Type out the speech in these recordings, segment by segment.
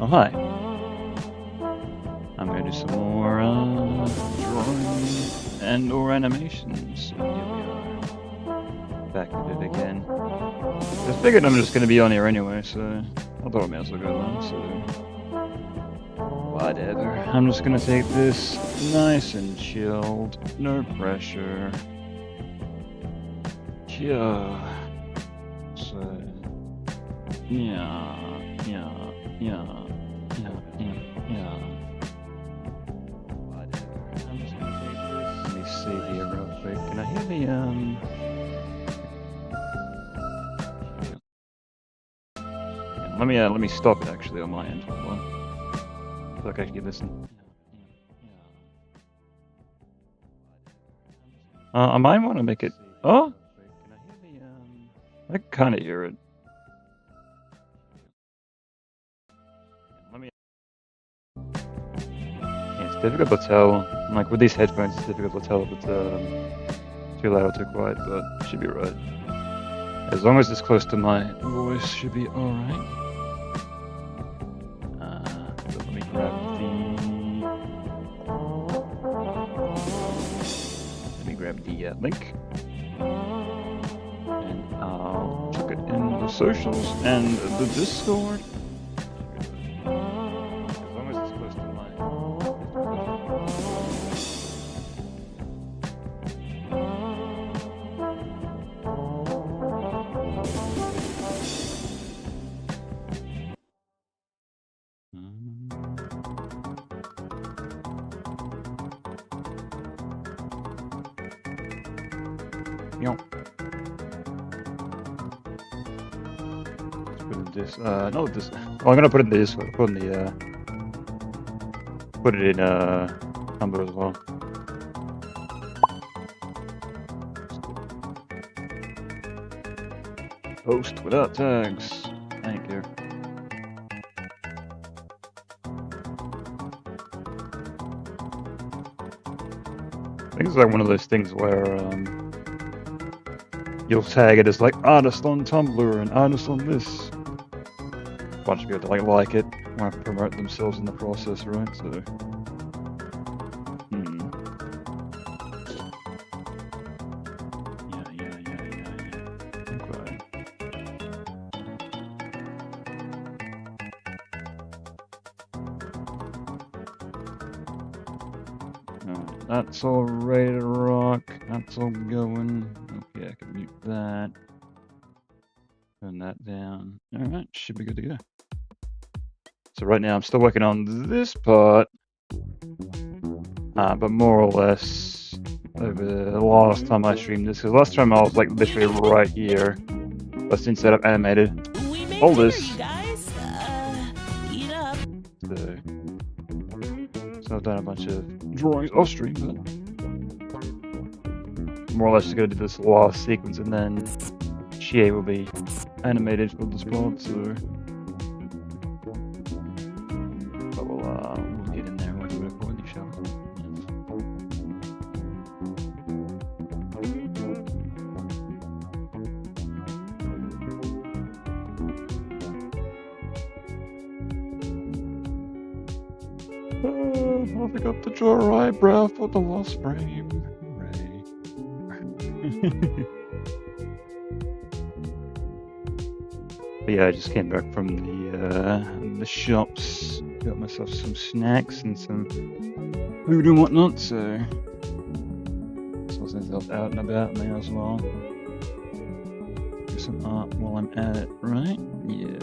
Oh, hi. I'm gonna do some more drawing and or animations. So here we are. Back at it again. I figured I'm just gonna be on here anyway, so I thought I may as well go along, so whatever. I'm just gonna take this nice and chilled, no pressure. Yeah. So yeah. Whatever. I'm just gonna take this. Let me see here real quick. Can I hear the let me stop it actually on my end. Hold on. So I can actually listen. I might want to make it. Oh, I kind of hear it. Yeah, it's difficult to tell. Like with these headphones, it's difficult to tell if it's too loud or too quiet, but it should be right. As long as it's close to my voice, should be all right. So let me grab the link, and I'll chuck it in the socials and the Discord. As long as it's close to my. This no this oh, I'm gonna put it in the Discord, put it in number as well. Post without tags. Thank you. I think it's like one of those things where you'll tag it as like artist on Tumblr and artist on this. A bunch of people that like it, want to promote themselves in the process, right? So, yeah. Okay. That's all ready to rock. That's all going. Okay, I can mute that. Turn that down. All right, should be good to go. So right now I'm still working on this part, but more or less over the last time I streamed this, because last time I was like literally right here, but since I've animated all this, so I've done a bunch of drawings off stream, but more or less just gonna do this last sequence, and then Chie will be animated for this part, so. We'll get in there when we record the show. I forgot to draw her eyebrow for the last frame. Hooray. But yeah, I just came back from the shops. Got myself some snacks and some food and whatnot, so myself out and about may as well do some art while I'm at it, right? Yeah.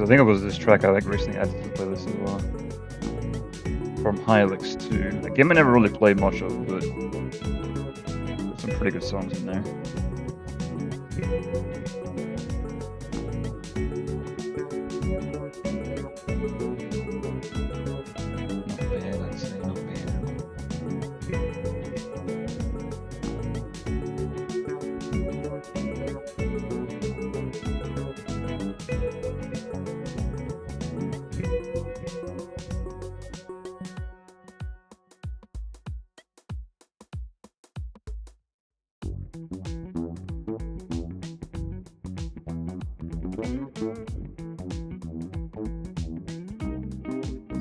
I think it was this track I recently added to the playlist as well. From Hylix 2. A game I never really played much of, but there's some pretty good songs in there. Not bad, I'd say, not bad.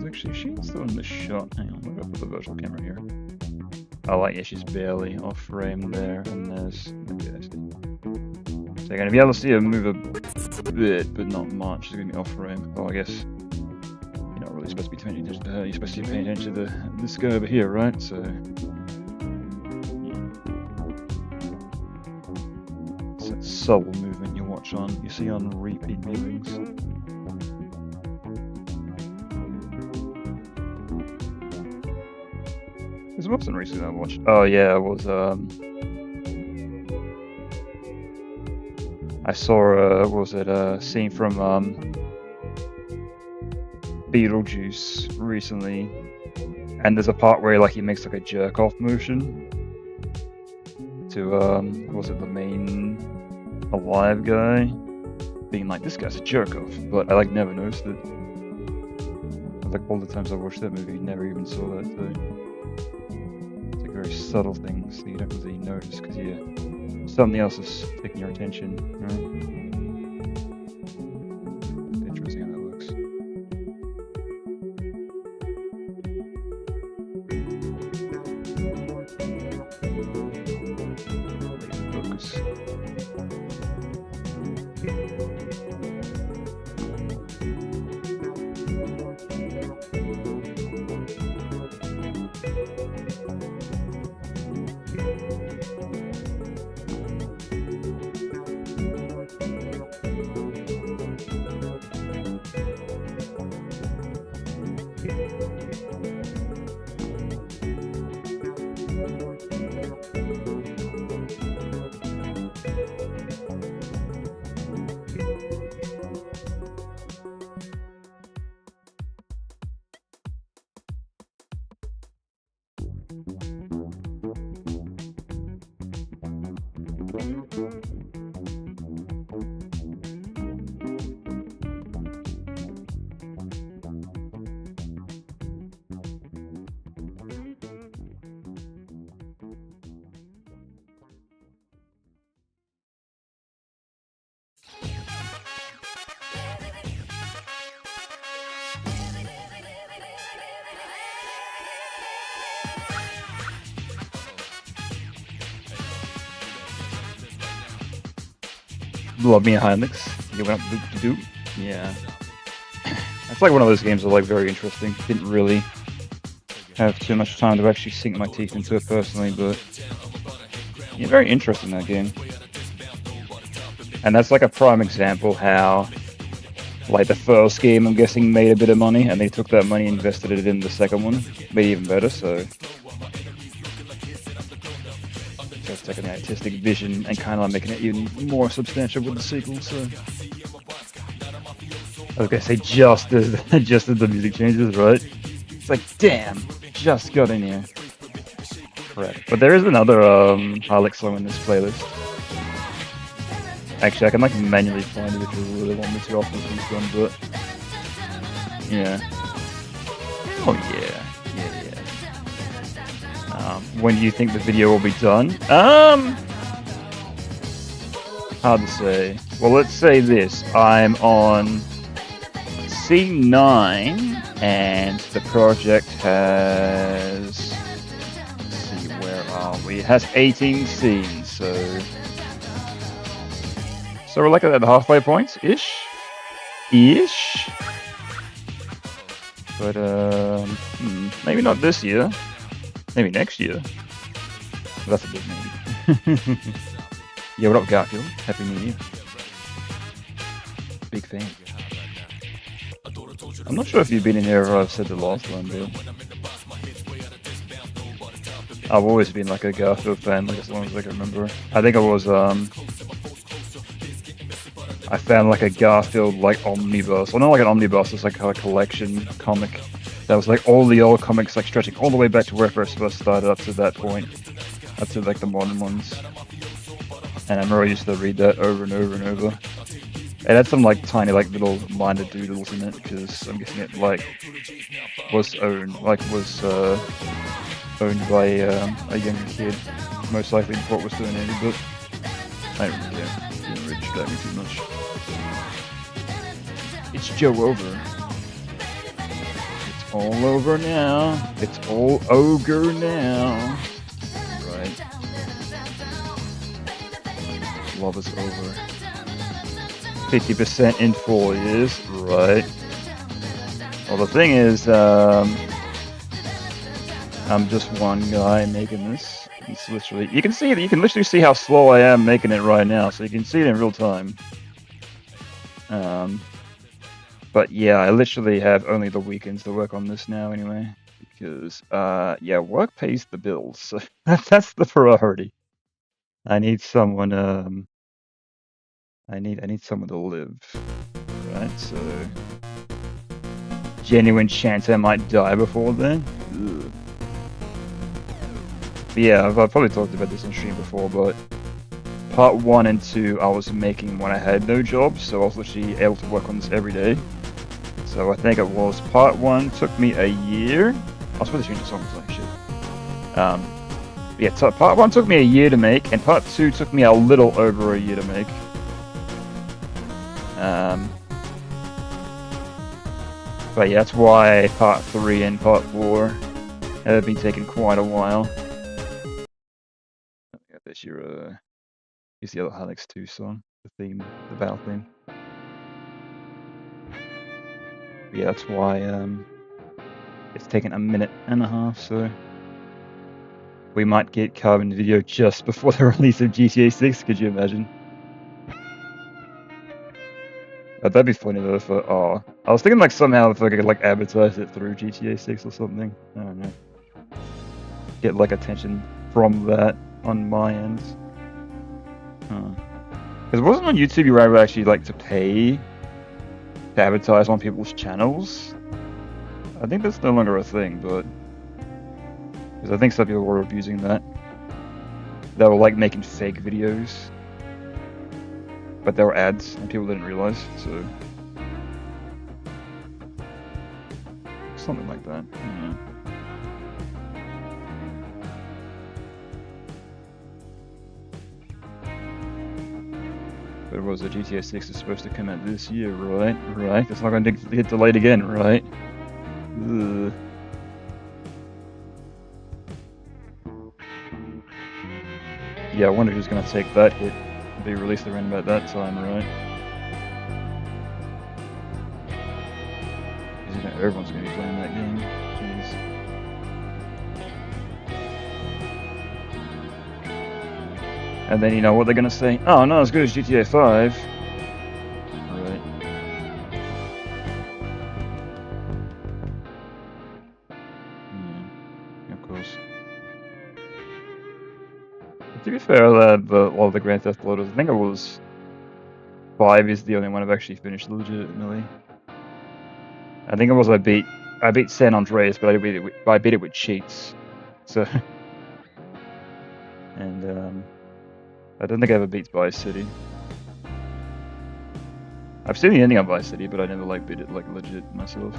Actually, she's still in the shot. Hang on, we'll go put the virtual camera here. Oh, like, yeah, she's barely off frame there, and there's. Okay, I see. So you're gonna be able to see her move a bit, but not much. She's gonna be off frame. Oh, I guess you're not really supposed to be paying attention to her. You're supposed to be paying attention to this guy over here, right? So. It's that subtle movement you see on repeat viewings. There's something recently I watched. Oh yeah, it was I saw a scene from Beetlejuice recently, and there's a part where like he makes like a jerk off motion to was it the main alive guy being like, this guy's a jerk off, but I like never noticed it. Like all the times I watched that movie, never even saw that. So it's like very subtle things that you don't really notice because something else is taking your attention. Right? Interesting how that looks. Focus. Love me a Heinix. You went up doop. Yeah. That's like one of those games that are like very interesting. Didn't really have too much time to actually sink my teeth into it personally, but yeah, very interesting, that game. And that's like a prime example how like the first game I'm guessing made a bit of money and they took that money and invested it in the second one. Made it even better, so it's taking the artistic vision and kind of making it even more substantial with the sequel. So I was gonna say just as the music changes, right? It's like, damn, just got in here. Correct. But there is another Harlex song in this playlist. Actually, I can like manually find it if you really want me to after this one, but yeah. Oh yeah. When do you think the video will be done? Hard to say. Well, let's say this. I'm on C9, and the project has... Let's see, where are we? It has 18 scenes, so we're like at the halfway point, ish. But maybe not this year. Maybe next year. That's a big maybe. Yeah, what up, Garfield? Happy New Year. Big fan. I'm not sure if you've been in here or I've said the last one, but I've always been like a Garfield fan, like as long as I can remember. I think I was I found like a Garfield like omnibus. Well, not like an omnibus, it's like a collection comic. That was like all the old comics, like stretching all the way back to where I first started up to that point, up to like the modern ones. And I remember I used to read that over and over and over. It had some like tiny like little minor doodles in it because I'm guessing it like was owned by a younger kid, most likely before it was donated. But I don't really care. It didn't really distract me too much. It's Joe over. It's all over now. It's all ogre now. Right. Love is over. 50% in 4 years. Right. Well, the thing is, I'm just one guy making this. It's literally, you can literally see how slow I am making it right now, so you can see it in real time. But yeah, I literally have only the weekends to work on this now anyway, because yeah, work pays the bills, so that's the priority. I need someone, I need someone to live, right? So genuine chance I might die before then. Ugh. But yeah, I've probably talked about this on stream before, but part 1 and 2 I was making when I had no job, so I was literally able to work on this every day. So I think it was part 1 took me a year. I was supposed to change the song like shit. Yeah, part 1 took me a year to make, and part 2 took me a little over a year to make. But yeah, that's why part 3 and part 4 have been taking quite a while. There's your here's the other Alex 2 song, the theme, the battle theme. But yeah, that's why it's taken a minute and a half, so we might get Carbon video just before the release of GTA 6, could you imagine? That'd be funny though if I was thinking like somehow if I could like advertise it through GTA 6 or something. I don't know. Get like attention from that on my end. Because it wasn't on YouTube you were able actually like to pay to advertise on people's channels. I think that's no longer a thing, but because I think some people were abusing that. They were like making fake videos, but they were ads and people didn't realize, so something like that. Yeah. But it was the GTA 6 is supposed to come out this year, right? Right. It's not going to get delayed again, right? Ugh. Yeah, I wonder who's going to take that hit. Be released around about that time, right? Because you know everyone's going to be playing that game. Jeez. And then you know what they're going to say? Oh, not as good as GTA 5. Right. Yeah, of course. To be fair, all the Grand Theft Autos, I think it was 5 is the only one I've actually finished legitimately. I think it was I beat San Andreas, but I beat it with cheats. So, and I don't think I ever beat Vice City. I've seen the ending of Vice City, but I never like beat it like legit myself.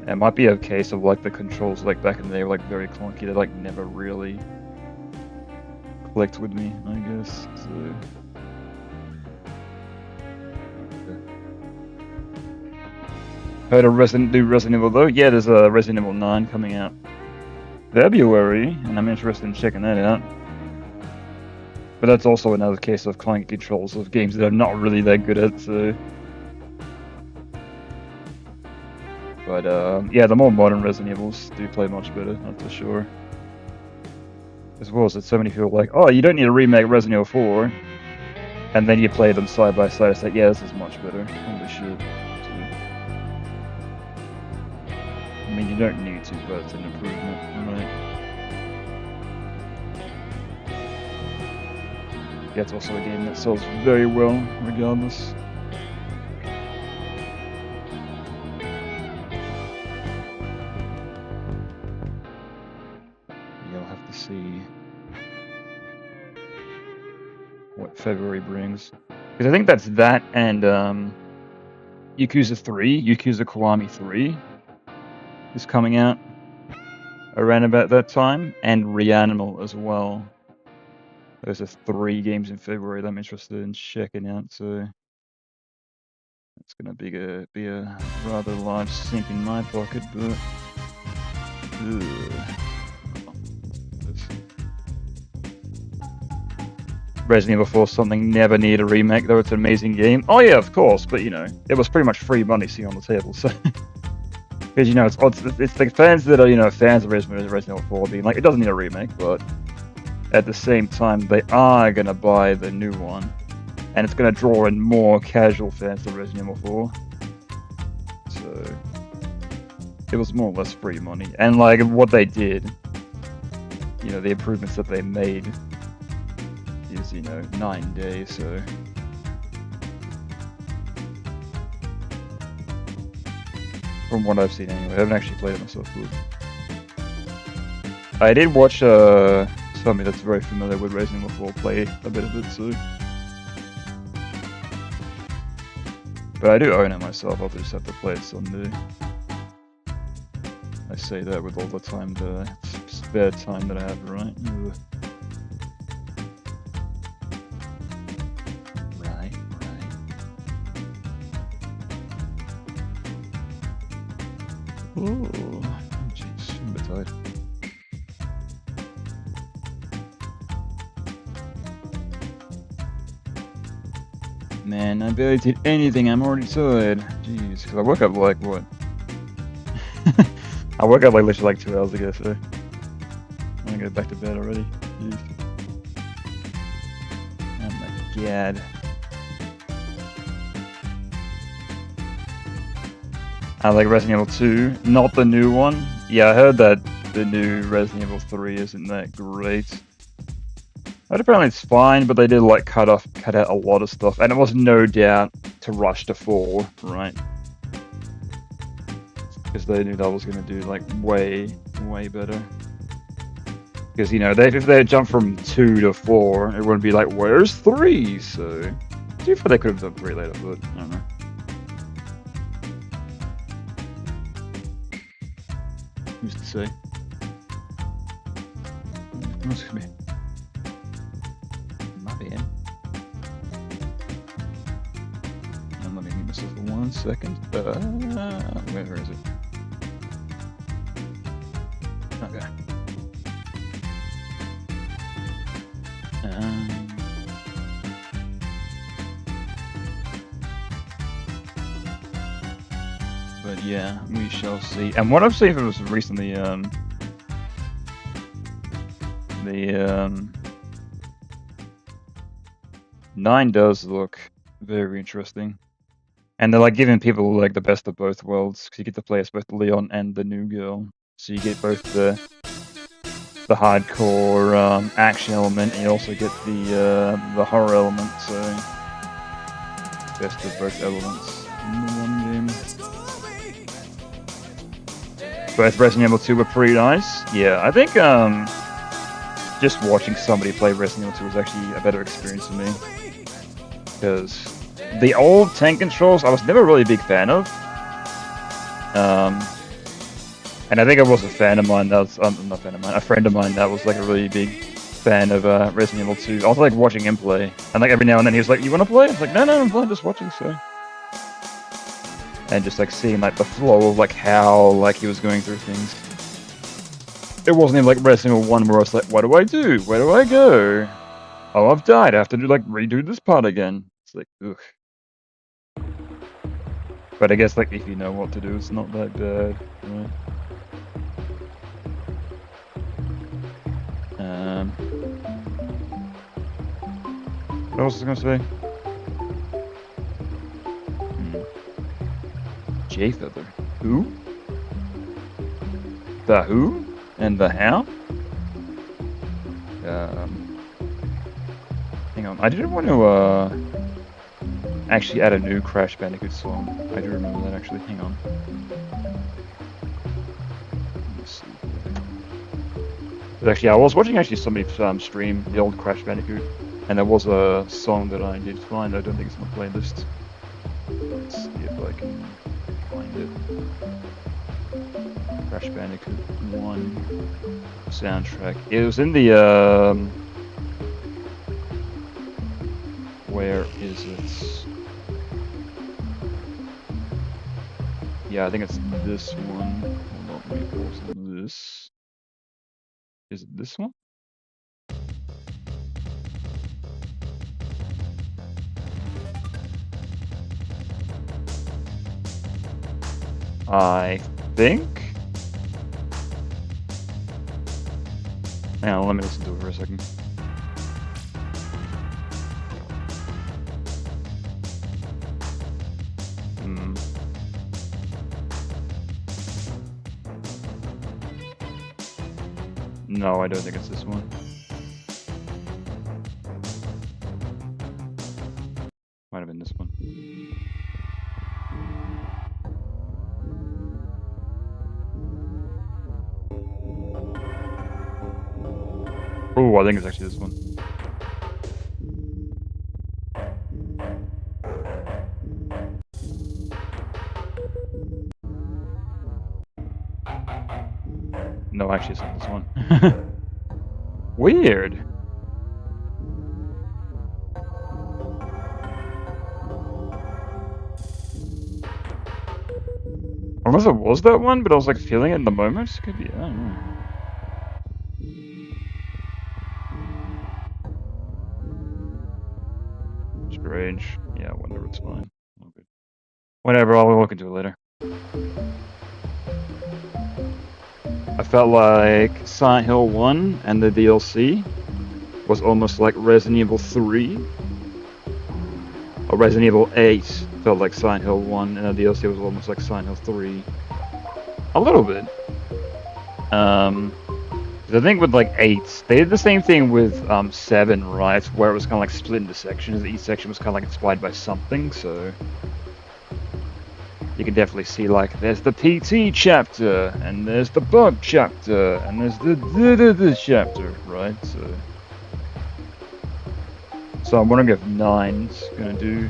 It might be a case of like the controls like back in the day were like very clunky. They like never really clicked with me, I guess. So. Heard of Resident Evil though? Yeah, there's a Resident Evil 9 coming out February, and I'm interested in checking that out. But that's also another case of clunky controls of games that I'm not really that good at, so. But yeah, the more modern Resident Evils do play much better, that's for sure. As well as that so many people are like, oh, you don't need to remake Resident Evil 4, and then you play them side by side, it's like, yeah, this is much better. Holy shit. I mean, you don't need to, but it's an improvement, right? Yeah, it's also a game that sells very well, regardless. You'll have to see what February brings. Because I think that's that and Yakuza 3, Yakuza Kiwami 3 is coming out around about that time, and Reanimal as well. Those are 3 games in February that I'm interested in checking out, so it's gonna be a rather large sink in my pocket, but Resident Evil 4 something never need a remake, though it's an amazing game. Oh yeah, of course, but you know, it was pretty much free money sitting on the table, so because you know it's the fans that are, you know, fans of Resident Evil 4 being like, it doesn't need a remake, but at the same time they are gonna buy the new one, and it's gonna draw in more casual fans to Resident Evil 4. So it was more or less free money, and like what they did, you know, the improvements that they made is, you know, 9 days, so from what I've seen anyway. I haven't actually played it myself, but I did watch somebody that's very familiar with Resident Evil 4 play a bit of it, so but I do own it myself. I'll just have to play it someday. I say that with all the time, the spare time that I have, right? Ugh. Oh, jeez, I'm a bit tired. Man, I barely did anything. I'm already tired. Jeez, because I woke up like what? I woke up like literally like 2 hours ago, so I'm gonna go back to bed already. Jeez. Oh my god. I like Resident Evil 2, not the new one. Yeah, I heard that the new Resident Evil 3 isn't that great. But apparently it's fine, but they did like cut out a lot of stuff, and it was no doubt to rush to 4, right? Because they knew that was gonna do like way better. Because you know, if they had jumped from 2 to 4, it wouldn't be like, where's 3? So, to be fair, they could have done 3 later, but I don't know. Who's to say? Excuse me. My bad. And let me mute myself for 1 second. Where is it? Okay. But yeah, we shall see. And what I've seen was recently, the 9 does look very interesting, and they're like giving people like the best of both worlds, because you get to play as both Leon and the new girl, so you get both the hardcore action element, and you also get the horror element. So best of both elements in the one game. Both Resident Evil 2 were pretty nice. Yeah, I think just watching somebody play Resident Evil 2 was actually a better experience for me, because the old tank controls I was never really a big fan of. And I think I was a fan of mine that was, not a fan of mine, a friend of mine that was like a really big fan of Resident Evil 2. I was like watching him play, and like every now and then he was like, "You want to play?" I was like, "No, I'm fine, just watching." So, and just like seeing like the flow of like how like he was going through things. It wasn't even like Resident Evil 1 where I was like, "What do I do? Where do I go? Oh, I've died. I have to do like redo this part again." It's like, ugh. But I guess like if you know what to do, it's not that bad, right? What else was I gonna say? J-Feather. Who? The who? And the how? Hang on. I didn't want to actually add a new Crash Bandicoot song. I do remember that actually. Hang on. Let's see. But actually, I was watching actually somebody stream the old Crash Bandicoot, and there was a song that I did find. I don't think it's on the playlist. Let's see if I can find it. Crash Bandicoot 1 soundtrack. It was in the where is it? Yeah, I think it's this one. Hold on, let me pause this. Is it this one? I think. Hang on, let me listen to it for a second. No, I don't think it's this one. Might have been this one. Oh, I think it's actually this one. No, actually, it's not this one. Weird. Unless it was that one, but I was like feeling it in the moment. Could be, I don't know. Strange. Yeah, whatever, it's fine. Okay. Whatever, I'll look into it later. I felt like Silent Hill 1 and the DLC was almost like Resident Evil 3. Or Resident Evil 8 felt like Silent Hill 1 and the DLC was almost like Silent Hill 3. A little bit. I think with like 8, they did the same thing with 7, right? Where it was kind of like split into sections. Each section was kind of like inspired by something, so you can definitely see like there's the PT chapter, and there's the bug chapter, and there's the chapter, right? So I'm wondering if 9's gonna do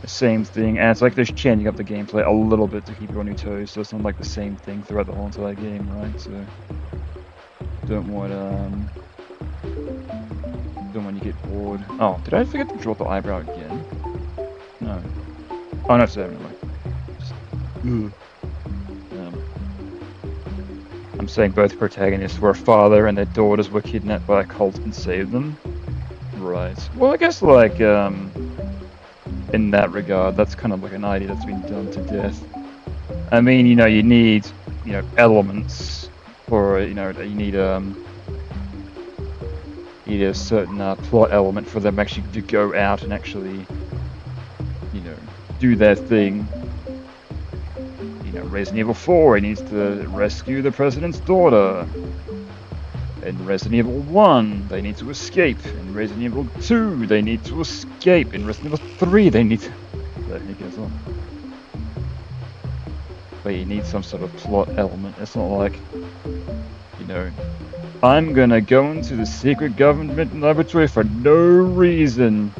the same thing, and it's like they're changing up the gameplay a little bit to keep you on your toes, so it's not like the same thing throughout the whole entire game, right? So don't want you get bored. Oh, did I forget to draw the eyebrow again? No. Oh no, sorry, never mind. I'm saying both protagonists were a father and their daughters were kidnapped by a cult and saved them. Right. Well, I guess like in that regard, that's kind of like an idea that's been done to death. I mean, you know, you need elements for you need a certain plot element for them actually to go out and actually do their thing. Resident Evil 4, he needs to rescue the president's daughter. In Resident Evil 1, they need to escape. In Resident Evil 2, they need to escape. In Resident Evil 3, they need to... There he goes on. But you need some sort of plot element. It's not like, I'm gonna go into the secret government laboratory for no reason.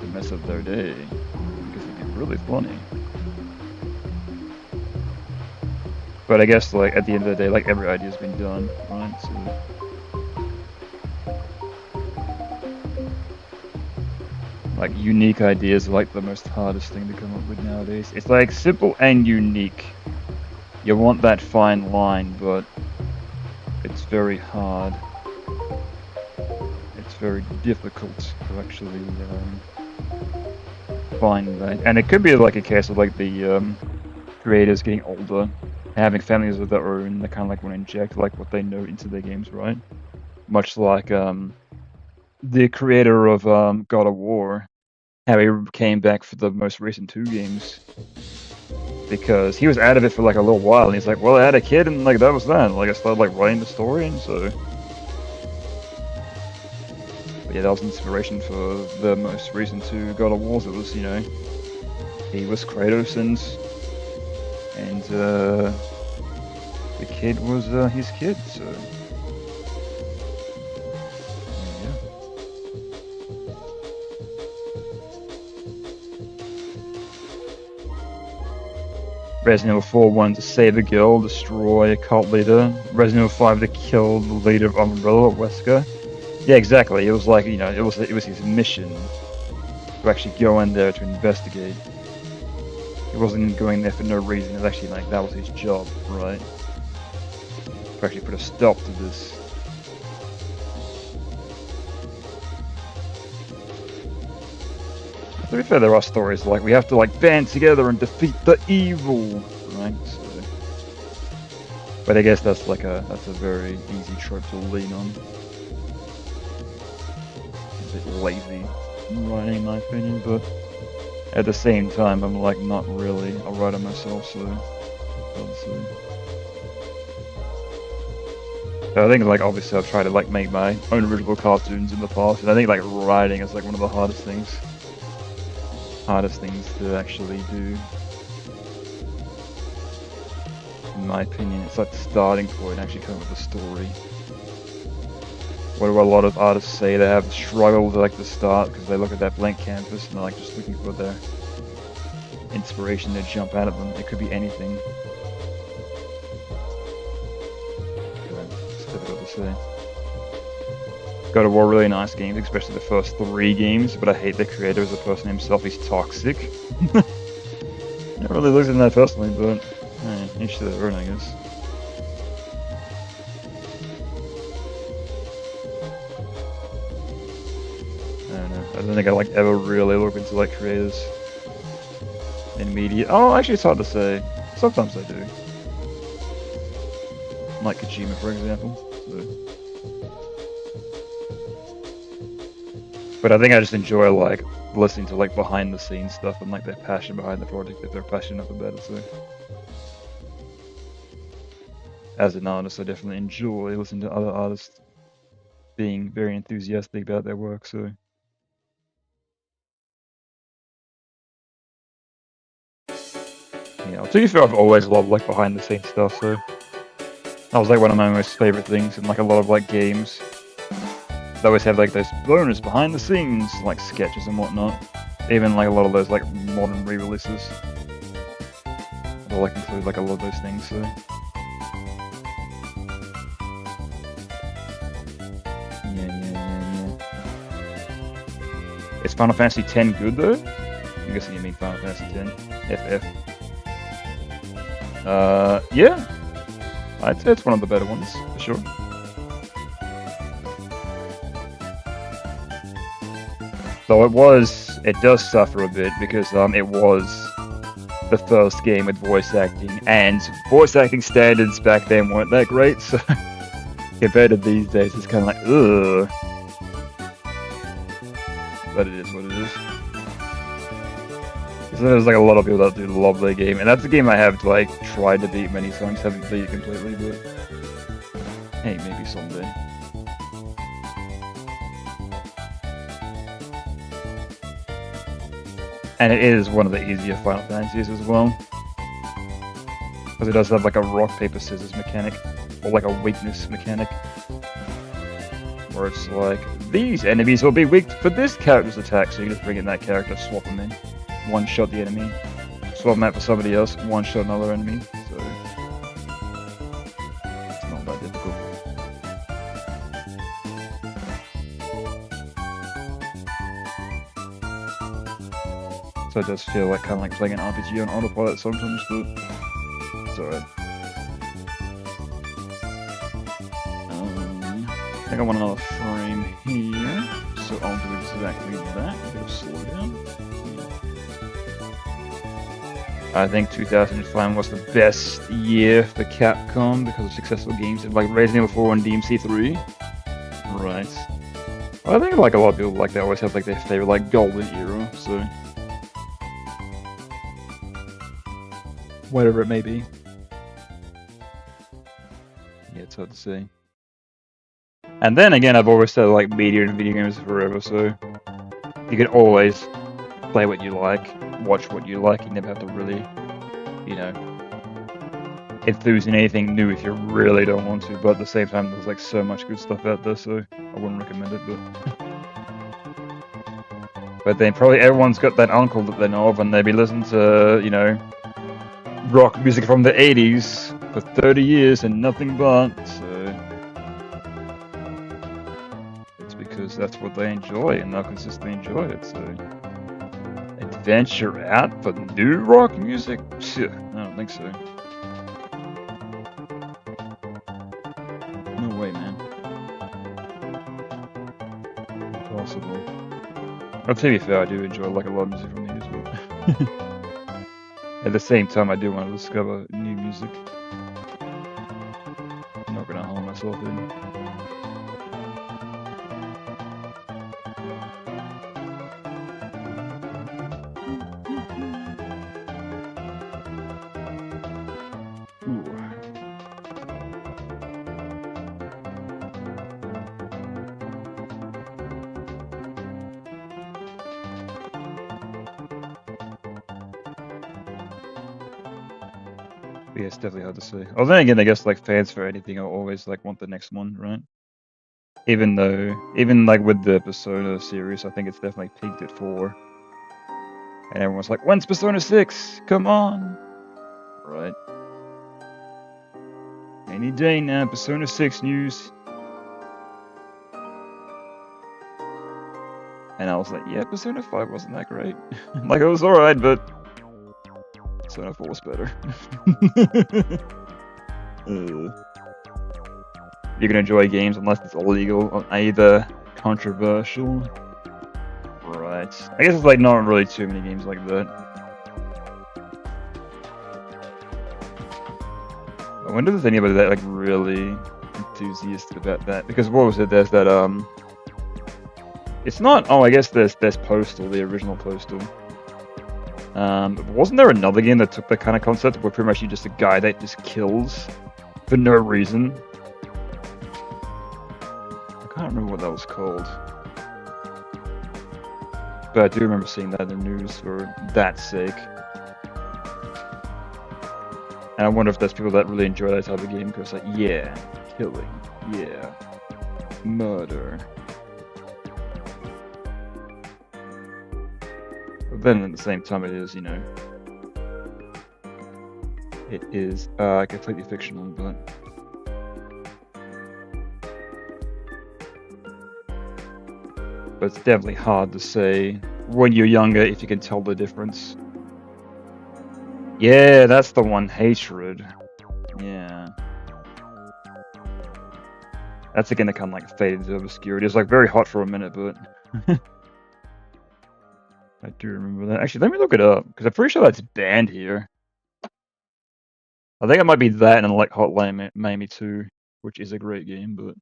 To mess up their day. Because it'd be really funny. But I guess, like, at the end of the day, like, every idea's been done, right? So... like, unique ideas are, like, the most hardest thing to come up with nowadays. It's, like, simple and unique. You want that fine line, but it's very hard. It's very difficult to actually find that. And it could be, like, a case of, like, the creators getting older. Having families of their own, they kind of like want to inject like what they know into their games, right? Much like the creator of God of War, how he came back for the most recent 2 games because he was out of it for like a little while, and he's like, well, I had a kid, and like that was that. Like I started like writing the story, and so. But yeah, that was inspiration for the most recent 2 God of Wars. It was he was Kratos and the kid was his kid, so yeah. Resident Evil 4 wanted to save a girl, destroy a cult leader. Resident Evil 5 to kill the leader of Umbrella, Wesker. Yeah, exactly. It was like, you know, it was his mission to actually go in there to investigate. He wasn't going there for no reason. It was actually like that was his job, right? To actually put a stop to this. To be fair, there are stories like we have to like band together and defeat the evil, right? So, but I guess that's a very easy trope to lean on. A bit lazy writing, in my opinion, but at the same time, I'm like not really a writer myself, so obviously. I think like obviously I've tried to like make my own original cartoons in the past, and I think like writing is like one of the hardest things to actually do. In my opinion, it's like the starting point, actually come up with a story. What do a lot of artists say? They have struggled like the start because they look at that blank canvas and they're like just looking for their inspiration to jump out of them. It could be anything. It's difficult to say. God of War, really nice games, especially the first 3 games, but I hate the creator as a person himself. He's toxic. Never really looked at that personally, but each to their own, I guess. I don't know. I don't think I like ever really look into like creators in media. Oh, actually, it's hard to say. Sometimes I do. Like Kojima, for example. So. But I think I just enjoy like listening to like behind the scenes stuff and like their passion behind the project if they're passionate about it. So as an artist, I definitely enjoy listening to other artists being very enthusiastic about their work. So yeah, to be fair, I've always loved like behind the scenes stuff. So that was like one of my most favorite things in like a lot of like games. They always have like those bonus behind the scenes like sketches and whatnot. Even like a lot of those like modern re-releases. They'll like include like a lot of those things. So yeah. Is Final Fantasy X good though? I'm guessing you mean Final Fantasy X. FF. Yeah. I'd say it's one of the better ones for sure. Though it does suffer a bit because it was the first game with voice acting, and voice acting standards back then weren't that great, so compared to these days, it's kind of like, ugh. But it is what it is. So there's like a lot of people that do love the game, and that's a game I have like tried to beat many times, haven't beat it completely, but hey, maybe someday. And it is one of the easier Final Fantasies as well. Because it does have like a rock, paper, scissors mechanic. Or like a weakness mechanic. Where it's like, these enemies will be weak for this character's attack. So you just bring in that character, swap them in. One shot the enemy. Swap them out for somebody else, one shot another enemy. So it's not that difficult. So it does feel like kind of like playing an RPG on autopilot sometimes, but it's alright. I think I want another frame here, so I'll do exactly that. A bit of slowdown. I think 2005 was the best year for Capcom because of successful games like Resident Evil 4 and DMC3. Right. I think like a lot of people like they always have like their favorite like golden era, so whatever it may be. Yeah, it's hard to say. And then again, I've always said like media and video games forever, so you can always play what you like, watch what you like. You never have to really, you know, enthuse in anything new if you really don't want to. But at the same time, there's like so much good stuff out there, so I wouldn't recommend it. But then probably everyone's got that uncle that they know of, and they've been listening to, you know, rock music from the 80s for 30 years and nothing but, so it's because that's what they enjoy, and they'll consistently enjoy it. So, adventure out for new rock music? Phew, I don't think so. No way, man. Impossible. I'll tell you fair, I do enjoy like a lot of music from here as well. At the same time, I do want to discover new music. I'm not gonna harm myself in. Yeah, it's definitely hard to say. Oh, then again, I guess like fans for anything are always like want the next one, right? Even like with the Persona series, I think it's definitely peaked at 4. And everyone's like, when's Persona 6? Come on! Right. Any day now, Persona 6 news. And I was like, yeah, Persona 5 wasn't that great. Like, it was alright, but Persona 4 was better. You can enjoy games unless it's illegal or either controversial. Right. I guess it's like not really too many games like that. I wonder if there's anybody that like really enthusiastic about that. Because what was it? There's that it's not. Oh, I guess there's Postal, the original Postal. But wasn't there another game that took that kind of concept where pretty much you're just a guy that just kills for no reason? I can't remember what that was called. But I do remember seeing that in the news for that sake. And I wonder if there's people that really enjoy that type of game because like, yeah, killing, yeah, murder. But then at the same time it is, you know, it is completely fictional, but it's definitely hard to say when you're younger if you can tell the difference. Yeah, that's the one, Hatred. Yeah. That's again to kind of like fade into obscurity. It's like very hot for a minute, but I do remember that. Actually, let me look it up because I'm pretty sure that's banned here. I think it might be that and like Hotline Miami 2, which is a great game, but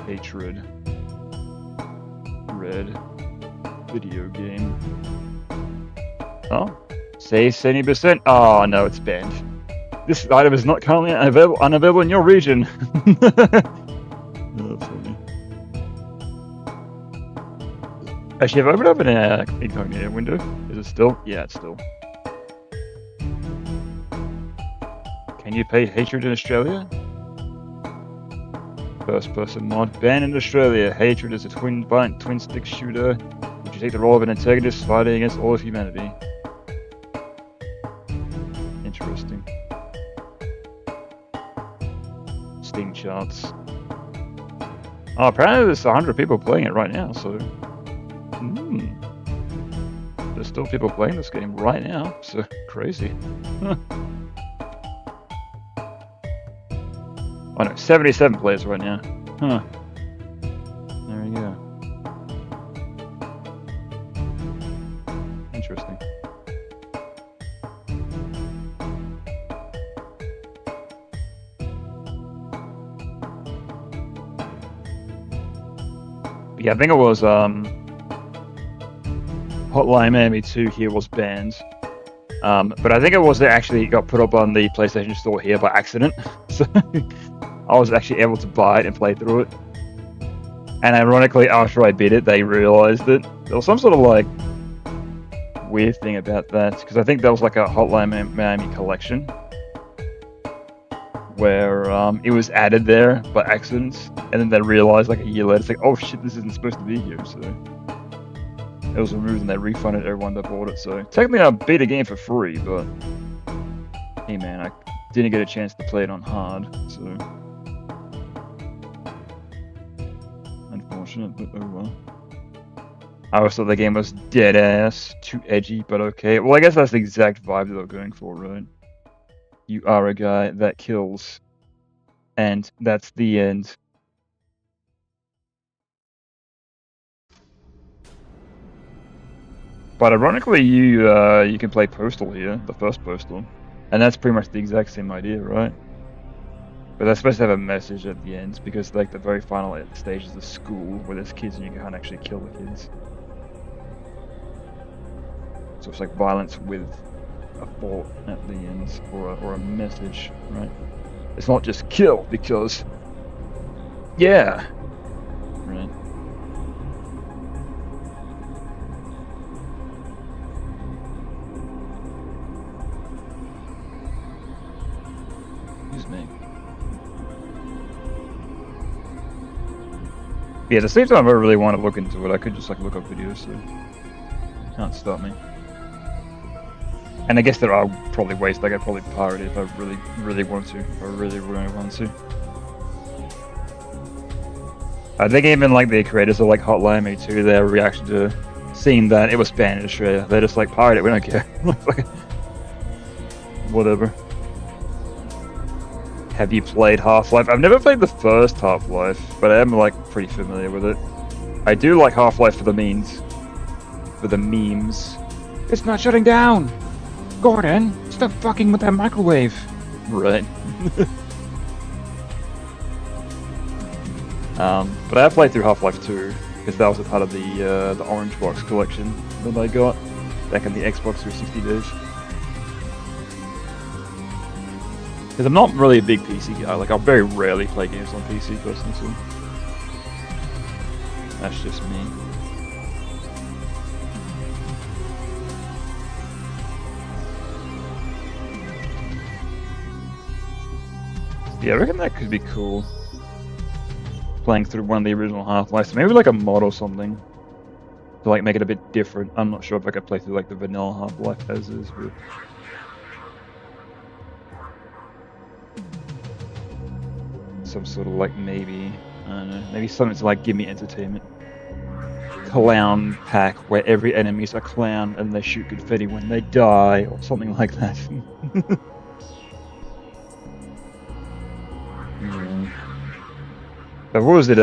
Hatred. Red. Video game. Oh, save 70%. Oh no, it's banned. This item is not currently unavailable in your region. Oh, that's funny. Actually, have I opened up an incognito window? Is it still? Yeah, it's still. Can you play Hatred in Australia? First person mod banned in Australia. Hatred is a twin stick shooter. Would you take the role of an antagonist fighting against all of humanity? Interesting. Steam charts. Oh, apparently there's 100 people playing it right now, so there's still people playing this game right now, so crazy. Oh no, 77 players right now. Huh. There we go. Interesting. Yeah, I think it was Hotline Miami 2 here was banned. But I think it was that actually got put up on the PlayStation Store here by accident. So I was actually able to buy it and play through it. And ironically, after I beat it, they realized it. There was some sort of like weird thing about that, because I think that was like a Hotline Miami collection where it was added there by accident, and then they realized like a year later, it's like, oh shit, this isn't supposed to be here. So it was removed and they refunded everyone that bought it. So technically I beat a game for free, but hey man, I didn't get a chance to play it on hard, so unfortunate, but oh well. I always thought the game was dead ass, too edgy, but okay. Well, I guess that's the exact vibe that they're going for, right? You are a guy that kills, and that's the end. But ironically, you can play Postal here, the first Postal, and that's pretty much the exact same idea, right? But they're supposed to have a message at the end, because like the very final stage is the school where there's kids and you can't actually kill the kids. So it's like violence with a thought at the end, or a message, right? It's not just kill because, yeah, right. Excuse me. Yeah, at the same time, if I really want to look into it, I could just like look up videos, so can't stop me. And I guess there are probably ways that I could probably pirate it if I really want to, if I really want to. I think even like the creators of like Hotline Miami 2, their reaction to seeing that it was banned in Australia, they're just like, pirate it, we don't care. Whatever. Have you played Half-Life? I've never played the first Half-Life, but I am like pretty familiar with it. I do like Half-Life for the memes. For the memes. It's not shutting down! Gordon, stop fucking with that microwave! Right. But I played through Half-Life 2, because that was a part of the Orange Box collection that I got back in the Xbox 360 days. Because I'm not really a big PC guy, like I very rarely play games on PC personally, so that's just me. Yeah, I reckon that could be cool. Playing through one of the original Half-Lives, maybe like a mod or something. To like make it a bit different. I'm not sure if I could play through like the vanilla Half-Life as is, but... some sort of like maybe, I don't know, maybe something to like give me entertainment. Clown pack where every enemy's a clown and they shoot confetti when they die, or something like that. Yeah. But what was it,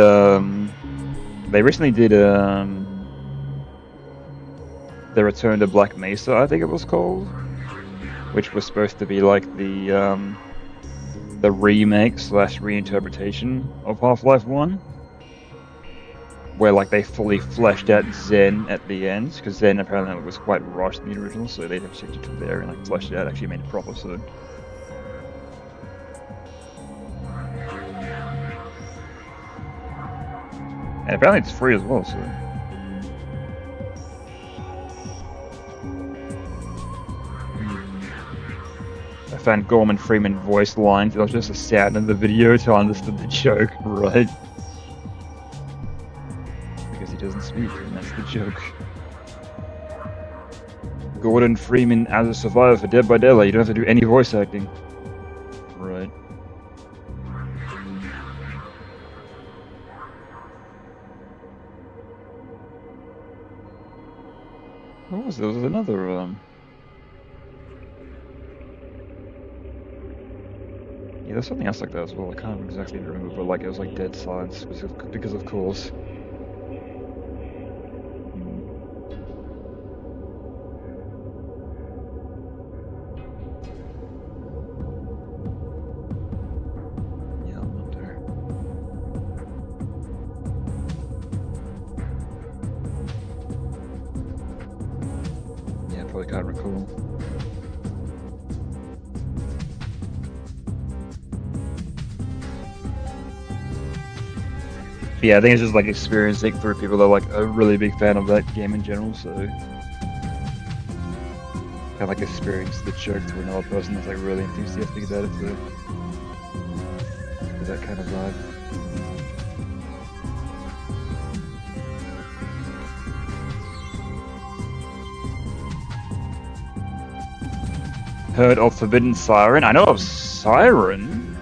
they recently did, The Return to Black Mesa, I think it was called, which was supposed to be like the remake / reinterpretation of Half-Life 1, where like they fully fleshed out Zen at the end, because Zen apparently was quite rushed in the original, so they have shifted to there and like fleshed it out, actually made it proper. So and apparently it's free as well, so I found Gorman Freeman voice lines. It was just a sound in the video to understand the joke, right? Because he doesn't speak, and that's the joke. Gordon Freeman as a survivor for Dead by Daylight. You don't have to do any voice acting. Right. What was there? Was another, yeah, there's something else like that as well. I can't exactly remember, but like it was like dead silence because of course. Yeah, I'm not there. Yeah, I probably can't recall. Yeah, I think it's just like experiencing through people that are like a really big fan of that game in general, so kind of like experience the joke to another person that's like really enthusiastic about it, so that kind of vibe. Heard of Forbidden Siren? I know of Siren.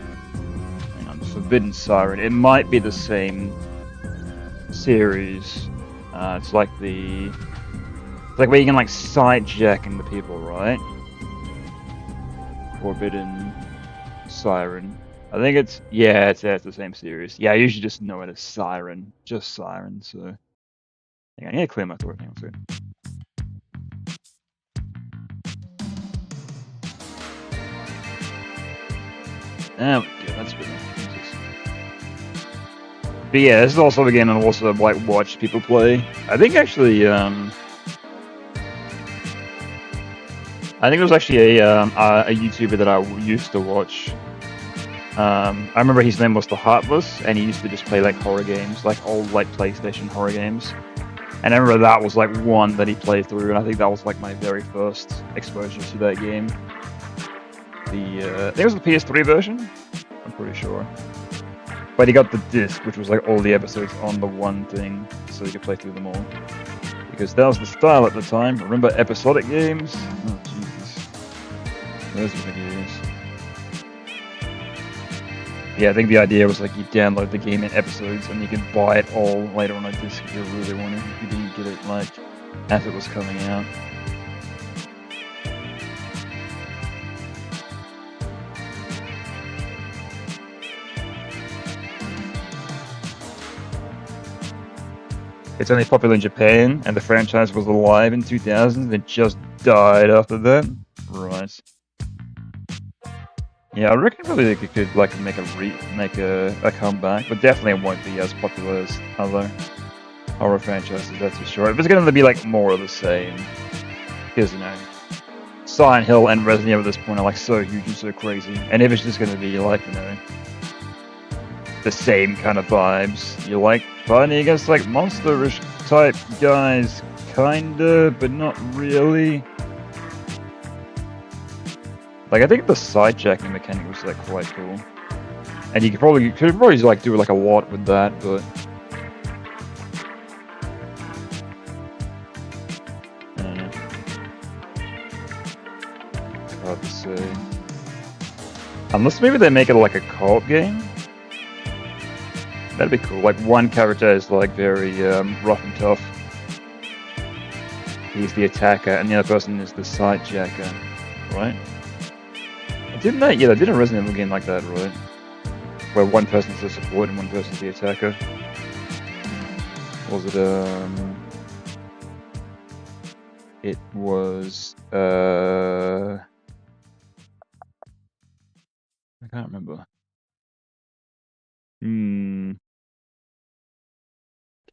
Hang on, Forbidden Siren. It might be the same series. It's like where you can like sidejack into people, right? Forbidden Siren. I think it's the same series. Yeah, I usually just know it as Siren, just Siren. So hang on, I need to clear my throat. Hang on a second. There we go, that's good enough. But yeah, this is also a game I also like watch people play. I think actually, I think it was actually a YouTuber that I used to watch. I remember his name was The Heartless, and he used to just play like horror games, like old like PlayStation horror games. And I remember that was like one that he played through, and I think that was like my very first exposure to that game. I think it was the PS3 version. I'm pretty sure. But he got the disc, which was like all the episodes on the one thing, so you could play through them all. Because that was the style at the time. Remember episodic games? Oh Jesus, those were the years. Yeah, I think the idea was like you download the game in episodes and you could buy it all later on a disc if you really wanted. If you didn't get it like as it was coming out. It's only popular in Japan, and the franchise was alive in 2000, and it just died after that. Right. Yeah, I reckon probably they could like make a comeback, but definitely it won't be as popular as other horror franchises, that's for sure. If it's going to be like more of the same, because you know, Silent Hill and Resident Evil at this point are like so huge and so crazy, and if it's just going to be like, you know, the same kind of vibes, you're like fighting against like monster-ish type guys, kinda, but not really. Like I think the sidejacking mechanic was like quite cool, and you could probably like do like a lot with that, but I don't know. It's hard to say. Unless maybe they make it like a co-op game. That'd be cool. Like one character is like very rough and tough. He's the attacker, and the other person is the sidejacker, right? Didn't they? Yeah, they did a Resident Evil game like that, right? Where one person's the support and one person's the attacker. Was it It was I can't remember.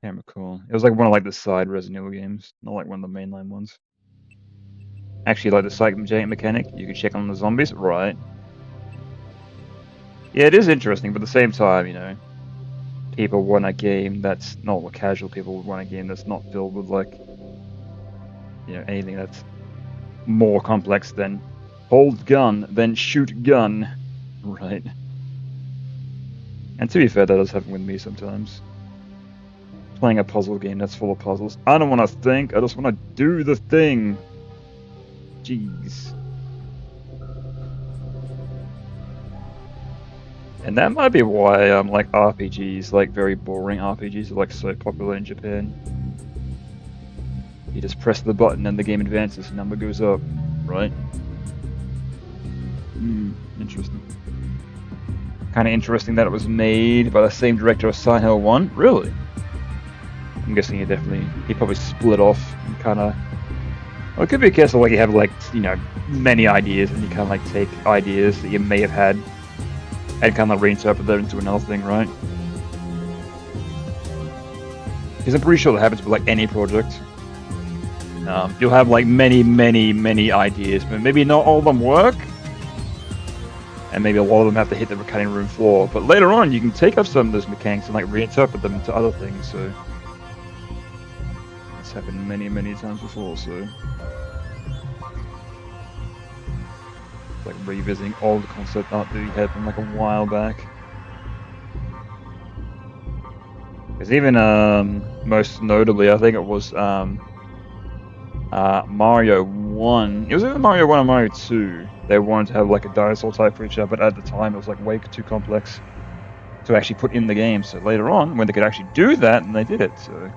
Can't recall. It was like one of like the side Resident Evil games, not like one of the mainline ones. Actually, like the psychic mechanic, you can check on the zombies, right? Yeah, it is interesting, but at the same time, you know, people want a game that's not what casual people would want a game that's not filled with like, you know, anything that's more complex than hold gun, then shoot gun, right? And to be fair, that does happen with me sometimes. Playing a puzzle game that's full of puzzles. I don't want to think, I just want to do the thing. Jeez. And that might be why like RPGs, like very boring RPGs, are like so popular in Japan. You just press the button and the game advances, number goes up, right? Interesting. Kind of interesting that it was made by the same director of Silent Hill 1. Really? I'm guessing he probably split off and kind of. Well, it could be a case of like you have like, you know, many ideas and you kind of like take ideas that you may have had and kind of reinterpret that into another thing, right? Because I'm pretty sure that happens with like any project. You'll have like many ideas, but maybe not all of them work. And maybe a lot of them have to hit the cutting room floor. But later on, you can take up some of those mechanics and like reinterpret them into other things, so. It's happened many times before, so. Like revisiting all the concept art that you had from like a while back. Because even most notably, I think it was Mario 1. It was either Mario 1 or Mario 2. They wanted to have like a dinosaur type creature, but at the time it was like way too complex. to actually put in the game. So later on, when they could actually do that, and they did it. So,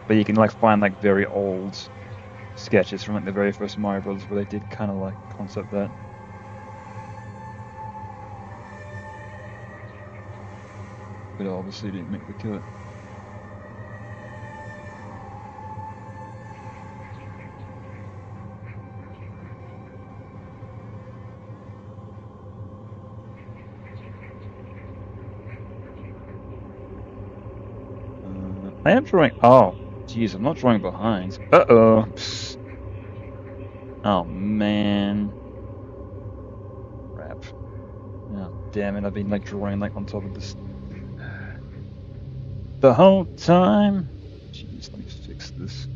but you can like find like very old sketches from like the very first Mario Brothers where they did kind of like concept that. But obviously didn't make the cut. I am drawing. Oh, jeez, I'm not drawing behind. Uh-oh. Oh, man. Crap. Oh, damn it. I've been, like, drawing, like, on top of this the whole time. Jeez, let me fix this.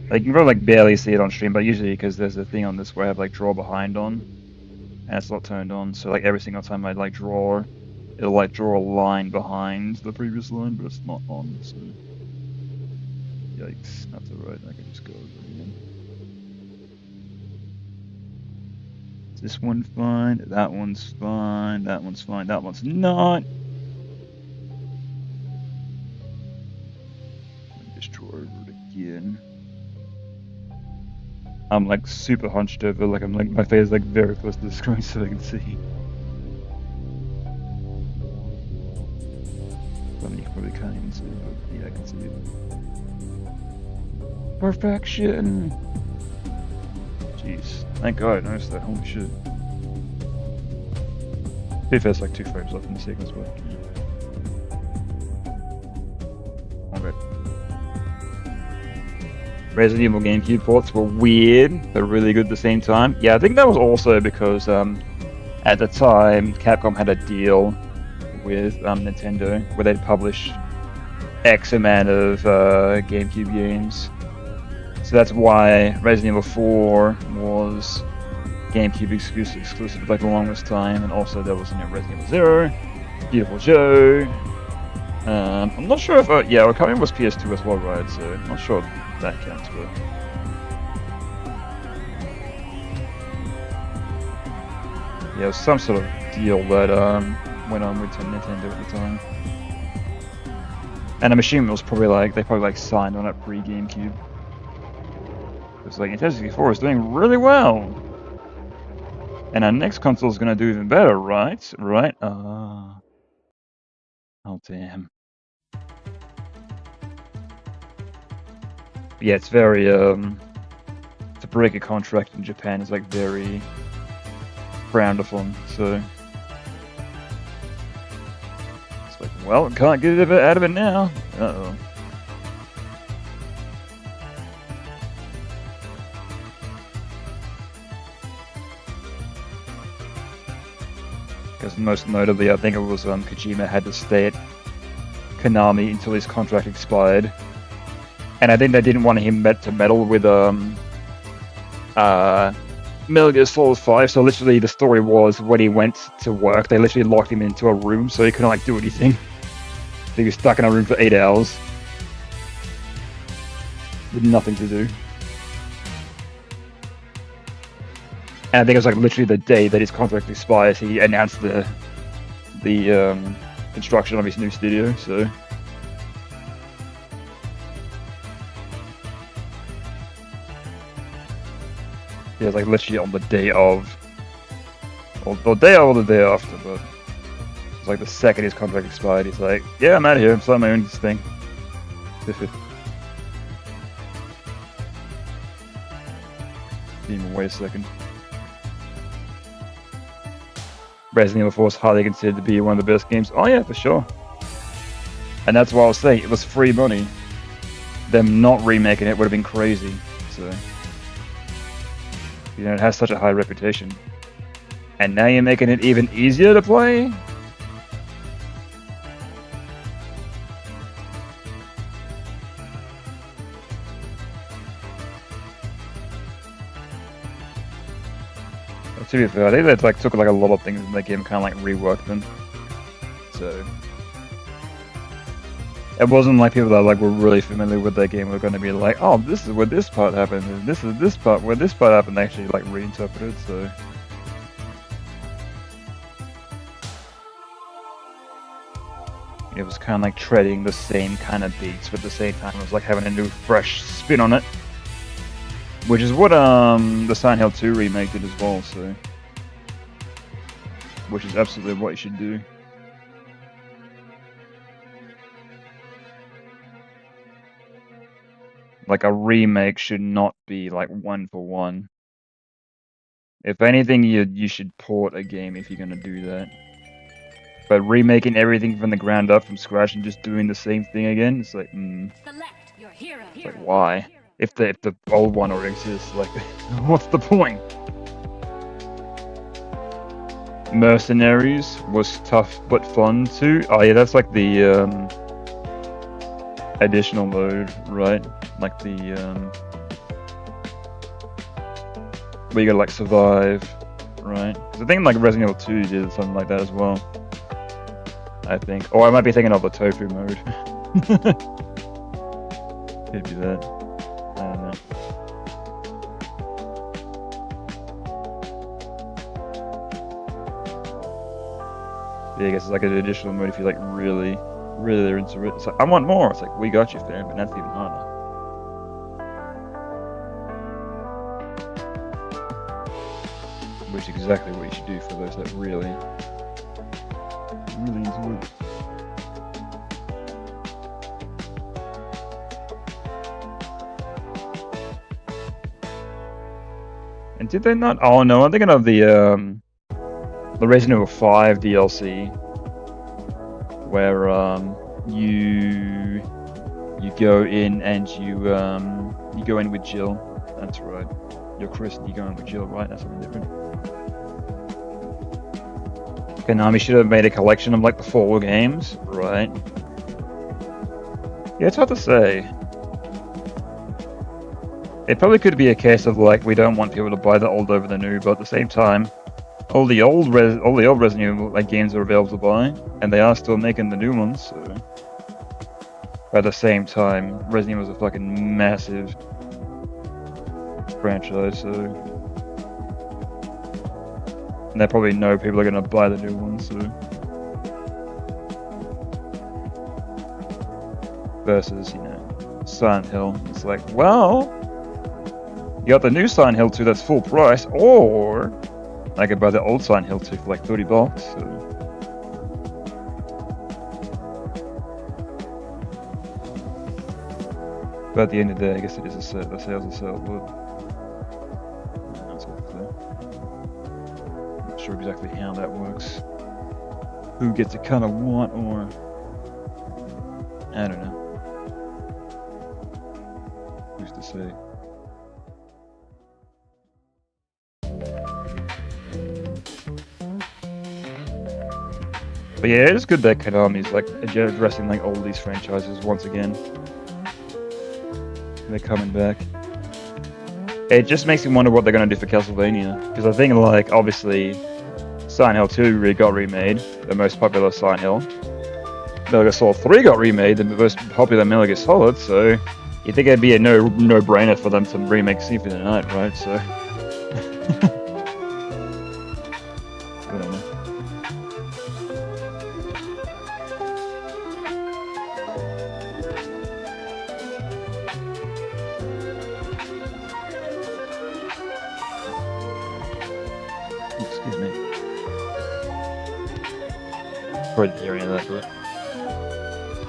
Like, you can probably, like, barely see it on stream, but usually because there's a thing on this where I have, like, draw behind on. And it's not turned on, so, like, every single time I, like, draw, it'll, like, draw a line behind the previous line, but it's not on, so... Yikes, that's alright, I can just go over it again. Is this one fine? That one's fine, that one's fine, that one's not! Let me just draw over it again. I'm like super hunched over, like I'm like, my face is like very close to the screen so I can see. Well, you probably can't even see it, but yeah, I can see it. Perfection! Jeez, thank God I noticed that, holy shit. If there's like 2 frames left in the sequence, but... Okay. Resident Evil GameCube ports were weird, but really good at the same time. Yeah, I think that was also because at the time, Capcom had a deal with Nintendo where they'd publish X amount of GameCube games. So that's why Resident Evil 4 was GameCube exclusive for like the longest time, and also there was Resident Evil 0, Beautiful Joe. I'm not sure if yeah, Okami was PS2 as well, right? So I'm not sure if that counts, but yeah, it was some sort of deal that went on with Nintendo at the time. And I'm assuming it was probably like they probably like signed on it pre-GameCube. It's like Nintendo 64 is doing really well, and our next console is gonna do even better, right? Right? Oh damn. Yeah, it's very to break a contract in Japan is like very frowned upon. So it's like, well, can't get it out of it now. Uh-oh. Because most notably, I think it was Kojima had to stay at Konami until his contract expired. And I think they didn't want him to meddle with Metal Gear Solid 5, so literally the story was when he went to work, they literally locked him into a room so he couldn't like do anything. So he was stuck in a room for 8 hours. With nothing to do. And I think it was like literally the day that his contract expires, he announced the construction of his new studio, so... Yeah, like literally on the day of, or the day of or the day after, but it's like the second his contract expired, he's like, yeah, I'm out of here, I'm starting my own thing. Even wait a second. Resident Evil 4 is highly considered to be one of the best games. Oh yeah, for sure. And that's what I was saying, it was free money. Them not remaking it would have been crazy, so... You know, it has such a high reputation. And now you're making it even easier to play? Well, to be fair, I think they like took like a lot of things in the game and kind of like reworked them. So... It wasn't like people that like were really familiar with that game were going to be like, oh, this is where this part happened, and this is this part where this part happened. They actually like reinterpreted, so It was kind of like treading the same kind of beats, but at the same time it was like having a new fresh spin on it. Which is what the Silent Hill 2 remake did as well, so... Which is absolutely what you should do. Like, a remake should not be like one for one. If anything, you should port a game if you're gonna do that. But remaking everything from the ground up, from scratch, and just doing the same thing again, it's like, It's like, why? If the old one already exists, like, what's the point? Mercenaries was tough but fun too. Oh yeah, that's like the additional mode, right? Like the where you gotta like survive, right? 'Cause I think like Resident Evil 2 did something like that as well. I think, or I might be thinking of the Tofu mode. Could be that. I don't know. Yeah, I guess it's like an additional mode if you like really are into it. It's like, I want more. It's like, we got you, fam, but that's even harder. Which is exactly what you should do for those that really into it. And did they not? Oh no, I'm thinking of the Resident Evil 5 DLC, where you go in and you go in with Jill. That's right. You're Chris and you go in with Jill, right? That's something different. Konami should have made a collection of like the 4 games, right? Yeah, it's hard to say. It probably could be a case of like, we don't want people to buy the old over the new, but at the same time, all the old Resident Evil like games are available to buy, and they are still making the new ones. So. At the same time, Resident Evil is a fucking massive franchise, so and they probably know people are gonna buy the new ones. So versus, you know, Silent Hill, it's like, well, you got the new Silent Hill 2 that's full price, or I could buy the old Silent Hill 2 for like $30. So. But at the end of the day, I guess it is a sales but that's what it's not sure exactly how that works. Who gets to kind of what, or I don't know. Who's to say? But yeah, it's good that Konami's like addressing like all these franchises once again. They're coming back. It just makes me wonder what they're gonna do for Castlevania, because I think like obviously Silent Hill 2 got remade, the most popular Silent Hill. Metal Gear Solid 3 got remade, the most popular Metal Gear Solid. So you think it'd be a no-brainer for them to remake Symphony of the Night, right? So. I don't know. Excuse me. Probably didn't hear any of that, but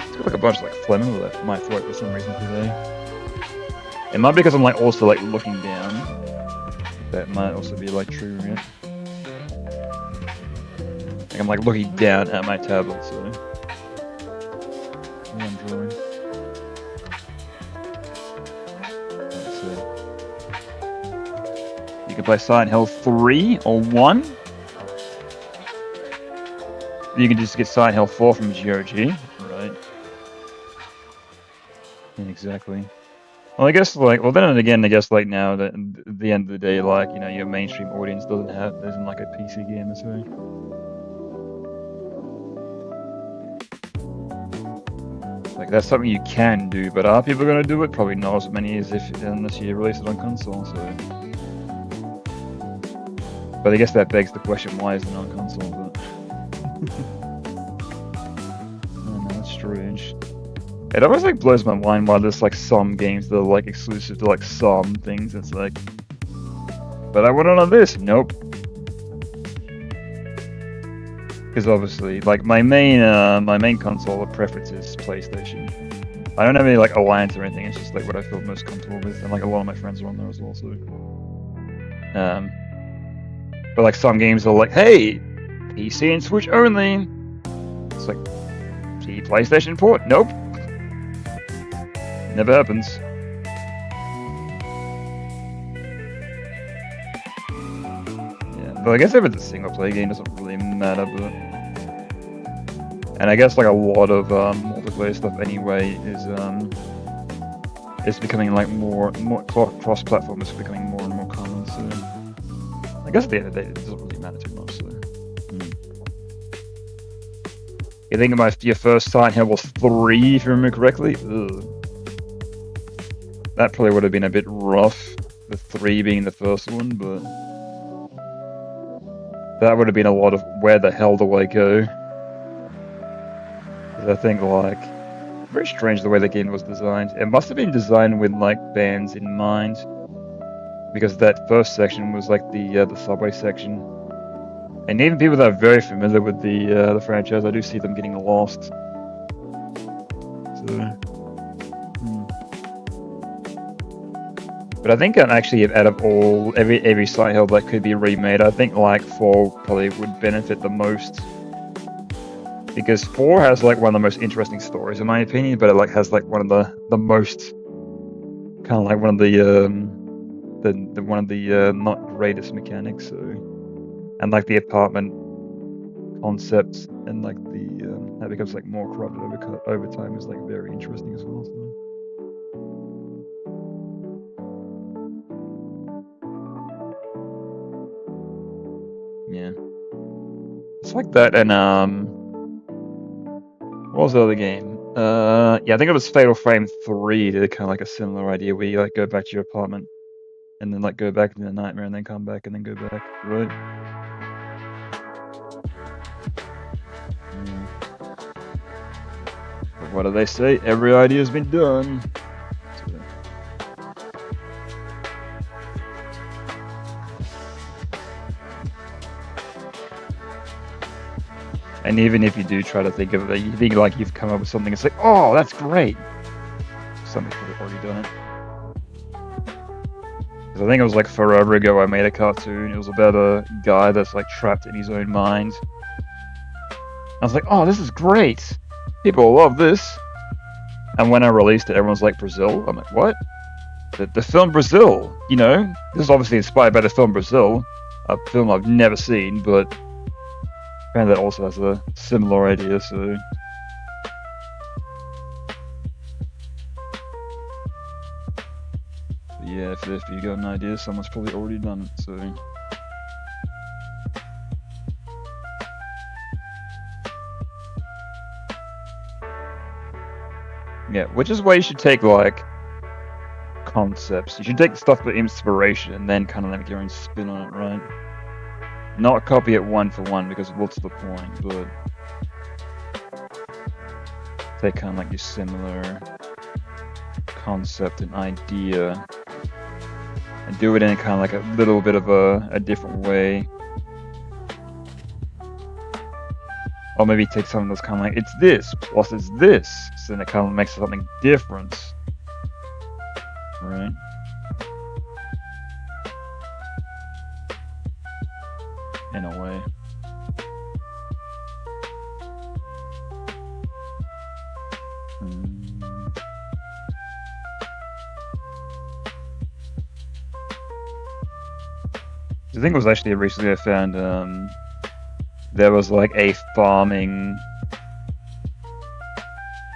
it's got like a bunch of like phlegm over my throat for some reason today. It might be because I'm like also like looking down. That might also be like true, right? Like I'm like looking down at my tablet, so I'm drawing. Let's see. You can play Silent Hill 3 or 1. You can just get Silent Hill 4 from GOG, right? Yeah, exactly. Well, I guess like, well then again, I guess like now that at the end of the day, like, you know, your mainstream audience isn't like a PC gamer, so. Like that's something you can do, but are people gonna do it? Probably not as many as unless you release it on console, so. But I guess that begs the question, why is it on console? But I don't know, It always like blows my mind why there's like some games that are like exclusive to like some things. It's like, but I want it on this. Nope. Because obviously, like my main console of preference is PlayStation. I don't have any like alliance or anything. It's just like what I feel most comfortable with, and like a lot of my friends are on there as well. So, but like some games are like, hey, PC and Switch only. It's like, see PlayStation port? Nope. Never happens. Yeah, but I guess if it's a single player game, it doesn't really matter. But and I guess like a lot of multiplayer stuff anyway is becoming like more cross-platform is becoming more and more common. So I guess at the end of the day, it doesn't really matter too much. So. You think about your first Silent Hill was 3, if you remember correctly? Ugh. That probably would have been a bit rough, the 3 being the first one, but that would have been a lot of where the hell do I go? Because I think, like, very strange the way the game was designed. It must have been designed with, like, bands in mind, because that first section was, like, the subway section. And even people that are very familiar with the franchise, I do see them getting lost. So... But I think actually out of every Silent Hill that could be remade, I think like 4 probably would benefit the most. Because 4 has like one of the most interesting stories in my opinion, but it like has like one of the most kind of like one of the not greatest mechanics. So, and like the apartment concept and like the how it becomes like more corrupted over time is like very interesting as well. So. Yeah, it's like that. And what was the other game? Yeah, I think it was Fatal Frame 3. Did kind of like a similar idea where you like go back to your apartment and then like go back into the nightmare and then come back and then go back, right? Yeah. But what do they say? Every idea's been done. So. And even if you do try to think of it, you think like you've come up with something, it's like, oh, that's great. Somebody's probably already done it. Because I think it was like forever ago I made a cartoon. It was about a guy that's like trapped in his own mind. I was like, oh, this is great. People love this. And when I released it, everyone's like, Brazil? I'm like, what? The film Brazil, you know? This is obviously inspired by the film Brazil, a film I've never seen, but apparently that also has a similar idea, so... Yeah, if you got an idea, someone's probably already done it, so... Yeah, which is why you should take, like, concepts. You should take stuff with inspiration and then kind of make your own spin on it, right? Not copy it one for one, because what's the point, but... take kind of like your similar concept and idea and do it in kind of like a little bit of a different way. Or maybe take something that's kind of like, it's this, plus it's this, so then it kind of makes something different. Right? In a way. The thing was actually recently I found there was like a farming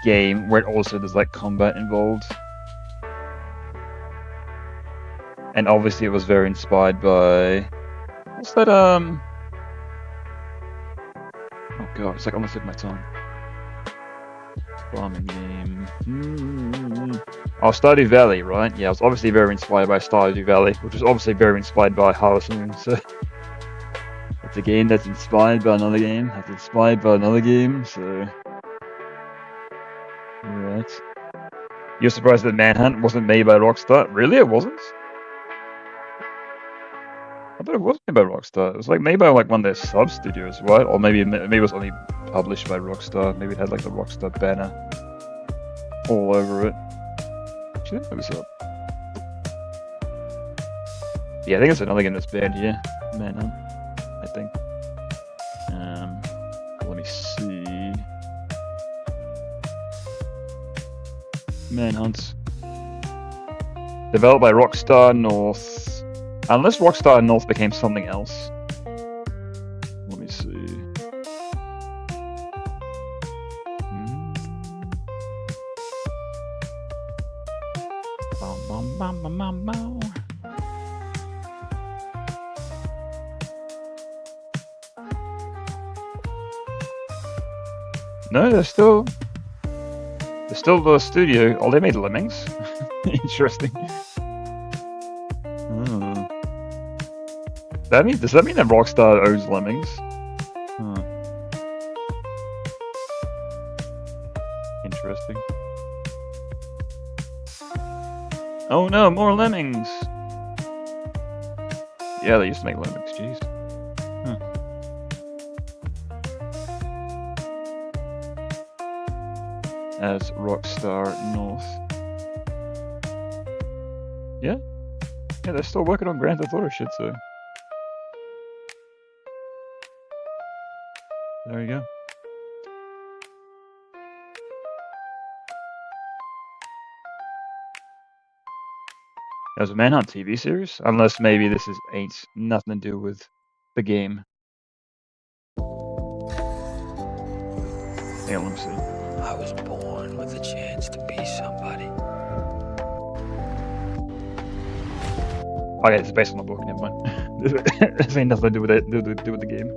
game where also there's like combat involved. And obviously it was very inspired by... what's that, oh god, it's like on the tip of my tongue. Farming game... Oh, Stardew Valley, right? Yeah, I was obviously very inspired by Stardew Valley, which was obviously very inspired by Harvest Moon, so... it's a game that's inspired by another game, that's inspired by another game, so... Right. it. You're surprised that Manhunt wasn't made by Rockstar? Really, it wasn't? I thought it was made by Rockstar. It was like made by like one of their sub studios, right? Or maybe it was only published by Rockstar. Maybe it had like the Rockstar banner all over it. Actually, let me look this up. Yeah, I think it's another game that's banned here. Manhunt, I think. Let me see. Manhunt. Developed by Rockstar North. Unless Rockstar North became something else. Let me see. No, they're still the studio. Oh, they made Lemmings. Interesting. Does that mean that Rockstar owns Lemmings? Interesting. Oh no, more Lemmings! Yeah, they used to make Lemmings, jeez. As Rockstar North. Yeah, they're still working on Grand Theft Auto shit, so. There you go. There's a Manhunt TV series, unless maybe this ain't nothing to do with the game. Hang on, let me see. I was born with a chance to be somebody. Okay, it's based on the book. Never mind. This ain't nothing to do with it. Do with the game.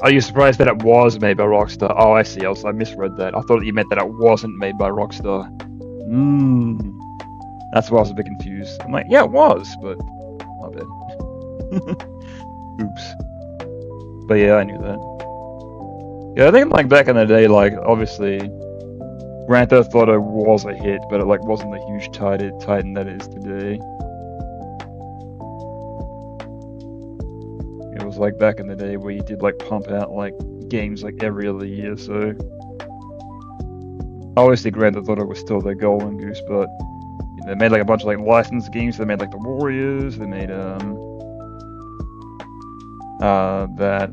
Are you surprised that it was made by Rockstar? Oh, I see. I misread that. I thought you meant that it wasn't made by Rockstar. That's why I was a bit confused. I'm like, yeah, it was, but my bad. Oops. But yeah, I knew that. Yeah, I think like back in the day, like obviously, Grand Theft Auto was a hit, but it like wasn't the huge titan that it is today. It was like back in the day where you did like pump out like games like every other year, so obviously Grand Theft Auto was still their golden goose, but you know, they made like a bunch of like licensed games. They made like the Warriors, they made that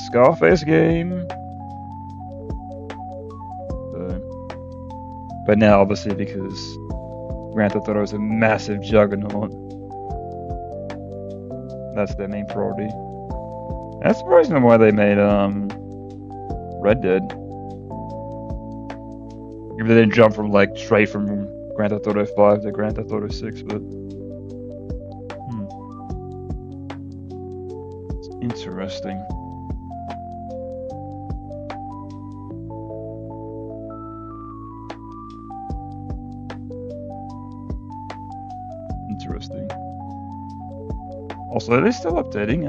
Scarface game. So, but now obviously because Grand Theft Auto is a massive juggernaut, that's their main priority. That's the reason why they made Red Dead. If they didn't jump from like straight from Grand Theft Auto 5 to Grand Theft Auto 6, but it's interesting. Interesting. Also, are they still updating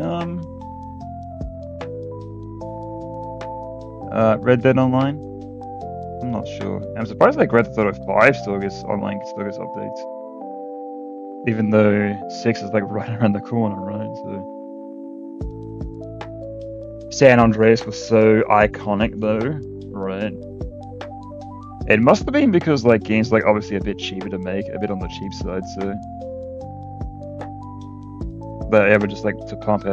Red Dead Online? I'm not sure. I'm surprised like Grand Theft Auto 5 still gets updates. Even though 6 is like right around the corner, right? So San Andreas was so iconic though, right? It must have been because like games like obviously a bit cheaper to make, a bit on the cheap side, so they ever just like to pump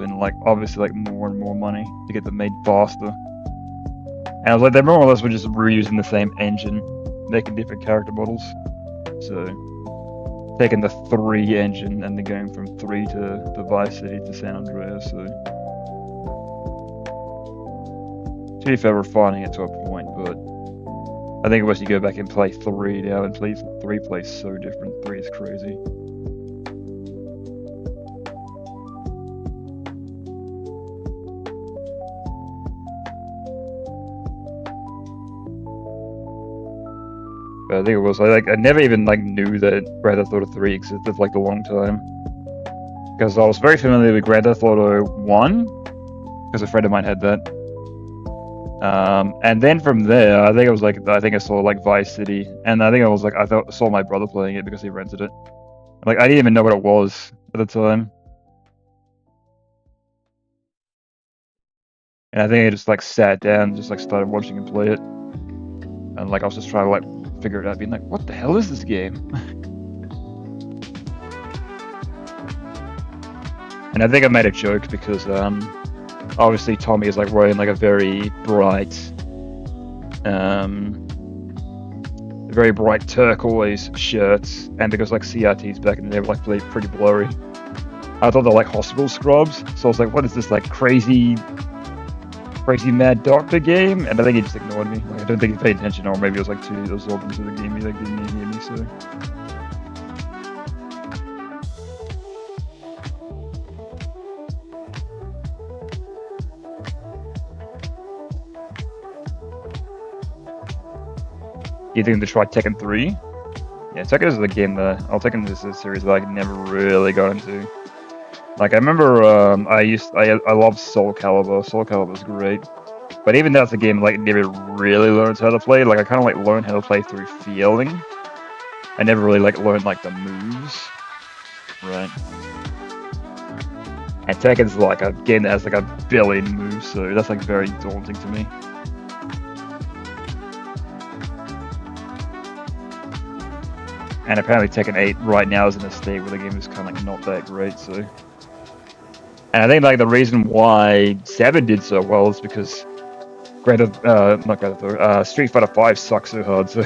in like obviously like more and more money to get them made faster. And I was like, they more or less were just reusing the same engine, making different character models. So taking the 3 engine and then going from 3 to Vice City to San Andreas. So to be fair, refining it to a point, but I think once you go back and play 3 now, and 3 plays so different. 3 is crazy. I think it was I never even like knew that Grand Theft Auto 3 existed for like a long time. Because I was very familiar with Grand Theft Auto 1, because a friend of mine had that. And then from there, I think I saw like Vice City, and I think I saw my brother playing it because he rented it. Like I didn't even know what it was at the time. And I think I just like sat down and just like started watching him play it. And like I was just trying to like figure it out, being like, what the hell is this game? And I think I made a joke because obviously Tommy is like wearing like a very bright turquoise shirt, and because like CRTs back in the day were like pretty blurry. I thought they're like hospital scrubs, so I was like, what is this like crazy mad doctor game? And I think he just ignored me. Like, I don't think he paid attention, or maybe it was like too absorbed into the game. He like didn't even hear me. So you think to try Tekken 3? Yeah, Tekken is the game that Tekken is a series that I never really got into. Like I remember, I love Soul Calibur. Soul Calibur was great, but even that's a game like never really learned how to play. Like I kind of like learned how to play through feeling. I never really like learned like the moves, right? And Tekken's like a game that has like a billion moves, so that's like very daunting to me. And apparently Tekken 8 right now is in a state where the game is kind of like not that great, so. And I think like the reason why 7 did so well is because Street Fighter 5 sucks so hard, so.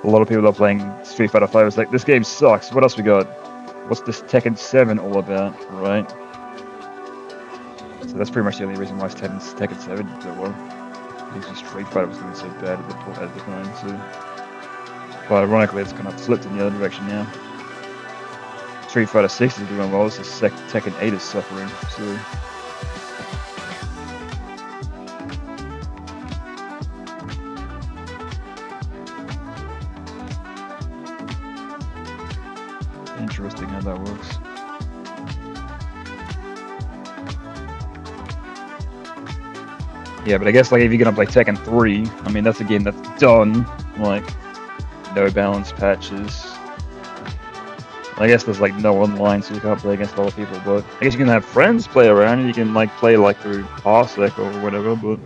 A lot of people are playing Street Fighter 5 is like, this game sucks, what else we got? What's this Tekken 7 all about, right? So that's pretty much the only reason why Tekken 7 did so well. Because Street Fighter was doing so bad at the time, so. But ironically, it's kind of flipped in the other direction now. Street Fighter 6 is doing well, so Tekken 8 is suffering, so. Interesting how that works. Yeah, but I guess like if you're gonna play Tekken 3, I mean that's a game that's done, like, no balance patches. I guess there's like no online, so you can't play against other people, but I guess you can have friends play around and you can like play like through Parsec or whatever, but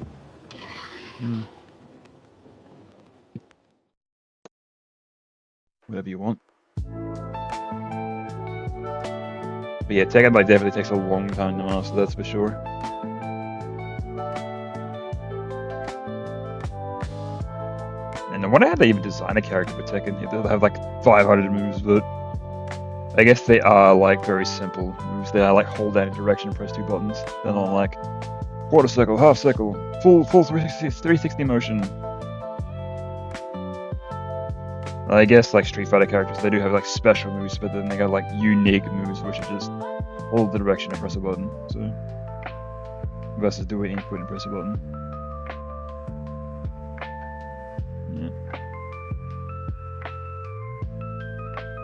whatever you want. But yeah, Tekken like definitely takes a long time to master, that's for sure. And I wonder how they even design a character for Tekken. They'll have like 500 moves, but I guess they are like very simple moves. They are like hold down in direction and press 2 buttons. They're not like quarter circle, half circle, full 360 motion. I guess like Street Fighter characters, they do have like special moves, but then they got like unique moves, which are just hold the direction and press a button. So versus do an input and press a button.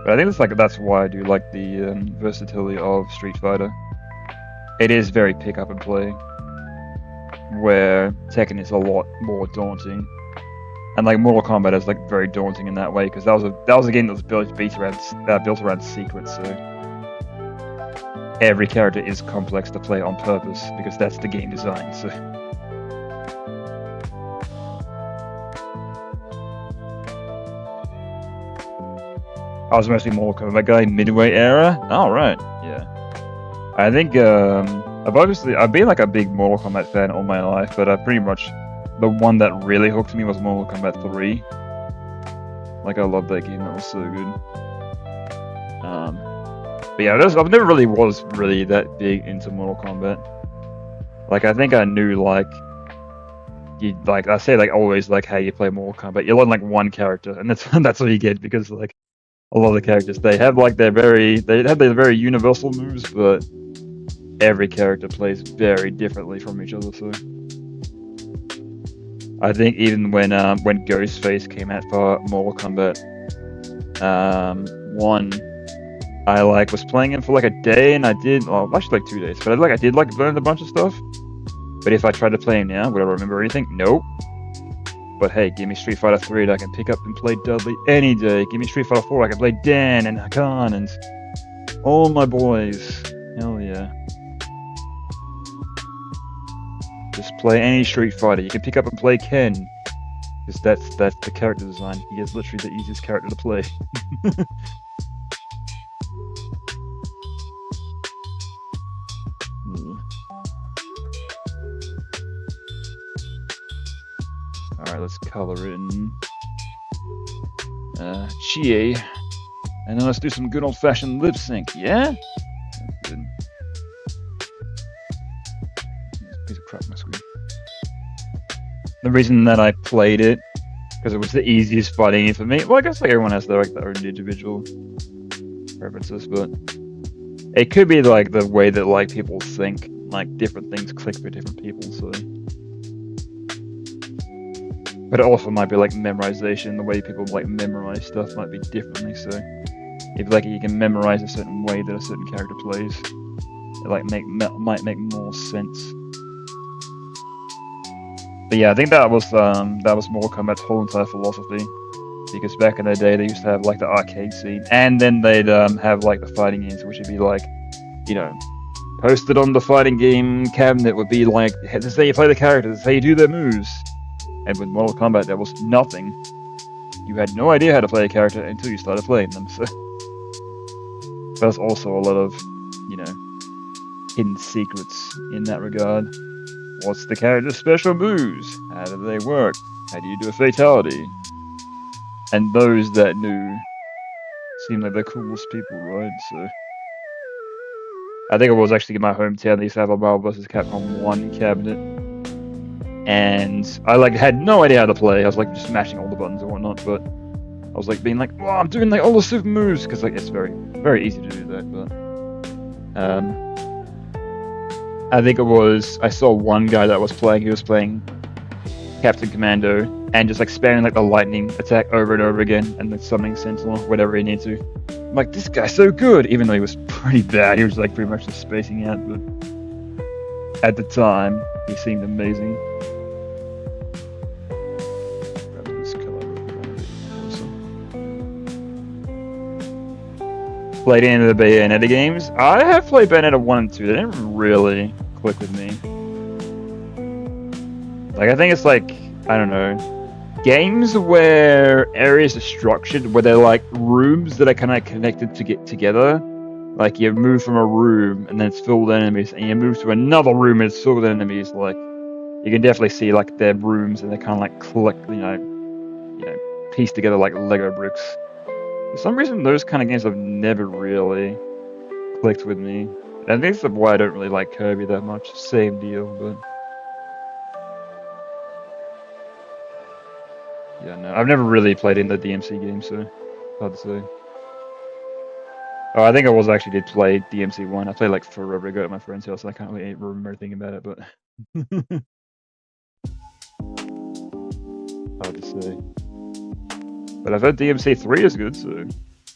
But I think that's why I do like the versatility of Street Fighter. It is very pick up and play, where Tekken is a lot more daunting, and like Mortal Kombat is like very daunting in that way because that was a game that was built around secrets. So every character is complex to play on purpose because that's the game design. So. I was mostly Mortal Kombat guy, Midway era. Oh, right, yeah. I think I've been like a big Mortal Kombat fan all my life, but pretty much the one that really hooked me was Mortal Kombat 3. Like I loved that game; that was so good. But yeah, I've never really was that big into Mortal Kombat. Like I think I knew like I say like always like how you play Mortal Kombat. You learn like one character, and that's all you get because like. A lot of the characters they have their very universal moves, but every character plays very differently from each other. So I think even when Ghostface came out for Mortal Kombat 1, I like was playing him for like a day, and I did, well, actually like 2 days, but I did like learn a bunch of stuff. But if I tried to play him now, would I remember anything? Nope. But hey, give me Street Fighter 3 and I can pick up and play Dudley any day. Give me Street Fighter 4, I can play Dan and Hakan and all my boys. Hell yeah. Just play any Street Fighter. You can pick up and play Ken. Because that's the character design. He is literally the easiest character to play. Alright, let's color in Chie. And then let's do some good old-fashioned lip sync, yeah? Good. Piece of crap on my screen. The reason that I played it, because it was the easiest fighting game for me. Well, I guess like everyone has their own individual preferences, but it could be like the way that like people think, like different things click for different people, so. But it also might be like memorization, the way people like memorize stuff might be differently, so if like you can memorize a certain way that a certain character plays, it like might make more sense. But yeah, I think that was Mortal Kombat's whole entire philosophy, because back in the day they used to have like the arcade scene, and then they'd have like the fighting games, which would be like, you know, posted on the fighting game cabinet would be like, this is how you play the characters, this is how you do their moves. And with Mortal Kombat, there was nothing. You had no idea how to play a character until you started playing them. So there's also a lot of, you know, hidden secrets in that regard. What's the character's special moves? How do they work? How do you do a fatality? And those that knew seemed like the coolest people, right? So I think it was actually in my hometown. They used to have a Marvel vs. Capcom 1 cabinet. And I like had no idea how to play. I was like just mashing all the buttons and whatnot, but I was like being like, "Oh, I'm doing like all the super moves," because like it's very, very easy to do that. But I think it was I saw one guy that was playing. He was playing Captain Commando and just like spamming like the lightning attack over and over again, and then summoning Sentinel, whatever he needed to. I'm like, this guy's so good, even though he was pretty bad. He was like pretty much just spacing out, but at the time, he seemed amazing. Played any of the Bayonetta games? I have played Bayonetta 1 and 2. They didn't really click with me. Like, I think it's like, I don't know, games where areas are structured, where they're like rooms that are kind of connected to get together. Like, you move from a room and then it's filled with enemies, and you move to another room and it's filled with enemies. Like, you can definitely see like their rooms and they kind of like click, you know, pieced together like Lego bricks. For some reason, those kind of games have never really clicked with me. I think that's why I don't really like Kirby that much. Same deal, but yeah, no, I've never really played in the DMC game, so hard to say. Oh, I think I did play DMC 1. I played like forever ago at my friend's house. I can't really remember anything about it, but hard to say. But I've heard DMC 3 is good, so I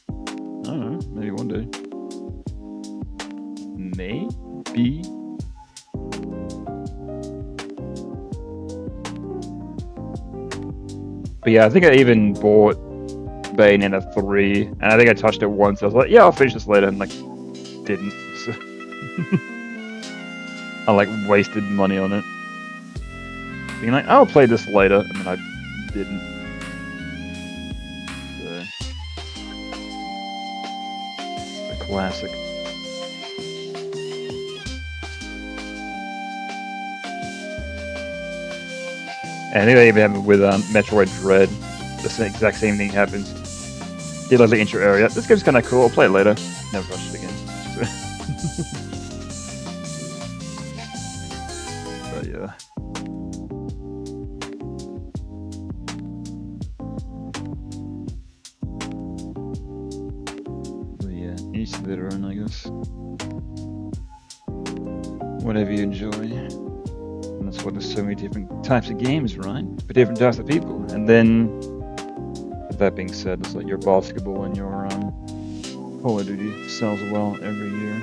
don't know, maybe one day. Maybe. But yeah, I think I even bought Bayonetta 3, and I think I touched it once. I was like, yeah, I'll finish this later, and like, didn't. So I like wasted money on it. Being like, I'll play this later, and then I didn't. Classic. And I think they even have it with Metroid Dread. The exact same thing happens. Did like the intro area. This game's kind of cool. I'll play it later. Never touched it again. But yeah. Each to their own, I guess. Whatever you enjoy. And that's that's why there's so many different types of games, right? For different types of people. And then, with that being said, it's like your basketball and your Call of Duty sells well every year.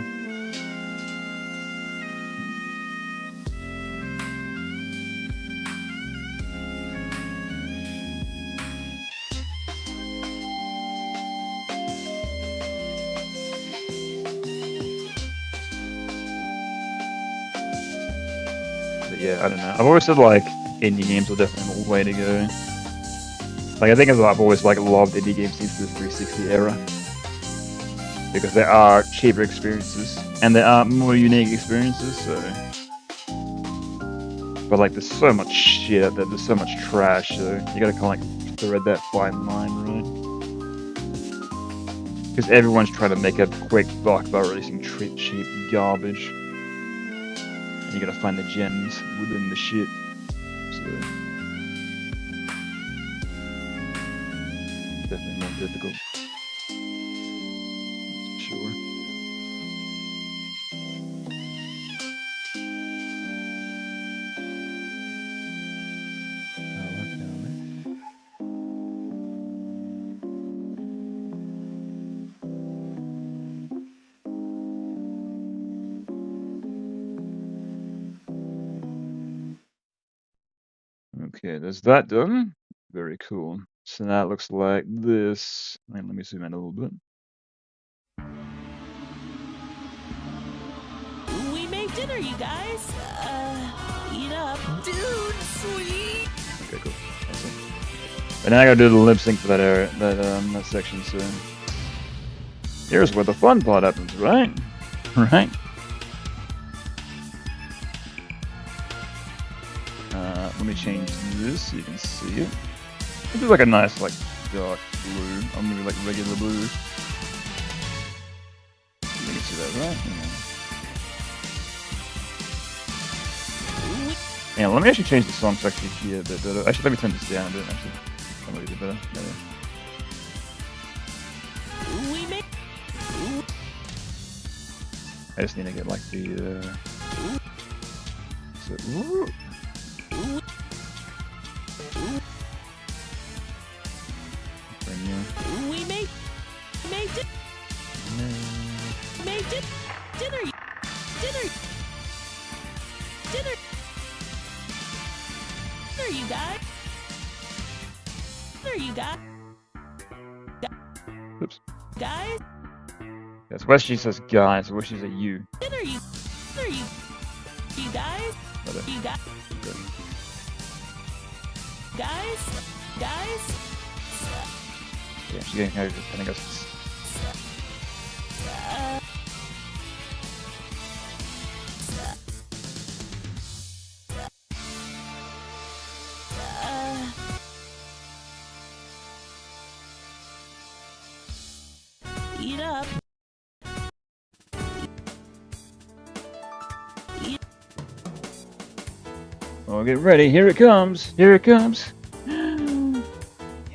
Yeah, I don't know. I've always said like indie games are definitely the way to go. Like I think I've always like loved indie games since the 360 era because there are cheaper experiences and there are more unique experiences. So, but like there's so much shit out there. There's so much trash. So you gotta kind of like thread that fine line, right? Because everyone's trying to make a quick buck by releasing cheap garbage. You gotta find the gems within the shit. So definitely more difficult. That's for sure. Okay, there's that done. Very cool. So now it looks like this. Wait, let me zoom in a little bit. We made dinner, you guys. Eat up. Dude, sweet. Okay, cool. Awesome. And now I gotta do the lip sync for that area, that section. So here's where the fun part happens, right? Right. Let me change this so you can see it. This is like a nice, like, dark blue, or maybe like regular blue. You can see that, right? Yeah, let me actually change the song to actually hear a bit better. Actually, let me turn this down a bit, actually. That might be a bit better. I just need to get, like, the, so, We made dinner. You guys. Dinner, you guys. Oops. Guys. That's where she says guys, where she says you. Dinner, you guys. Better. You guys. Good. Guys. Yeah, she's getting kind of goes. Eat up. Oh, get ready. Here it comes. Here it comes.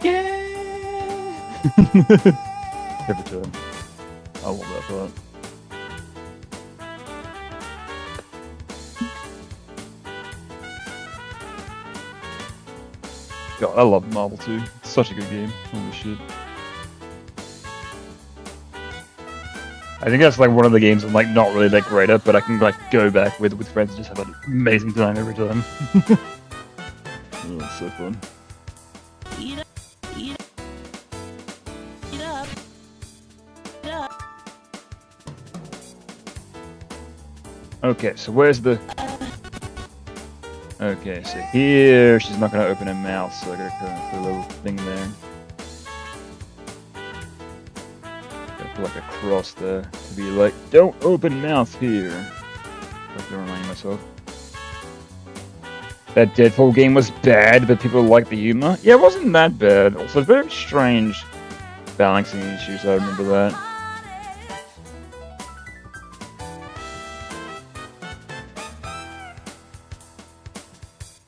Yeah. Every time. I love that part. God, I love Marvel 2. It's such a good game. Holy shit. I think that's like one of the games I'm like not really that great at, but I can like go back with friends and just have an amazing time every time. Oh, it's so fun. Eat up. Okay, so where's the... Okay, so here she's not gonna open her mouth, so I gotta put a little thing there. Gotta put like a cross there to be like, don't open mouth here. I have to remind myself. That Deadpool game was bad, but people liked the humor. Yeah, it wasn't that bad. Also, very strange balancing issues. I remember that.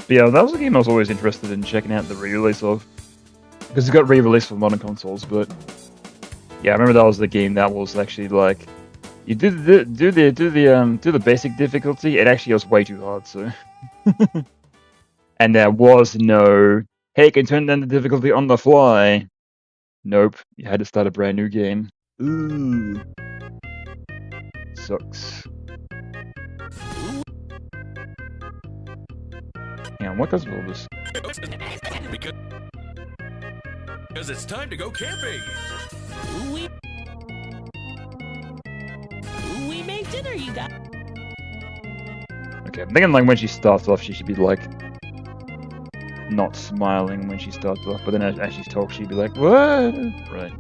But yeah, that was a game I was always interested in checking out the re-release of, because it got re-released for modern consoles. But yeah, I remember that was the game that was actually like, you do the basic difficulty. It actually was way too hard. So And there was no, hey, you can turn down the difficulty on the fly. Nope, you had to start a brand new game. Ooh. Sucks. Hang on, what does all this? Because it's time to go camping. We made dinner, you guys. Okay, I'm thinking like when she starts off, she should be like not smiling when she starts off, but then as she talks, she'd be like, what? Right.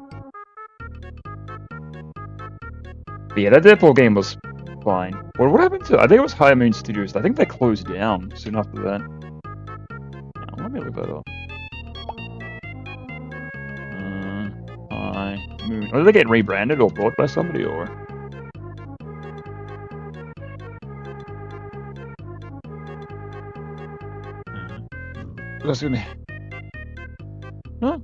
But yeah, that Deadpool game was fine. Well, what happened to? I think it was High Moon Studios. I think they closed down soon after that. Now, let me look that up. High Moon. Oh, did they get rebranded or bought by somebody or? That's gonna. Huh?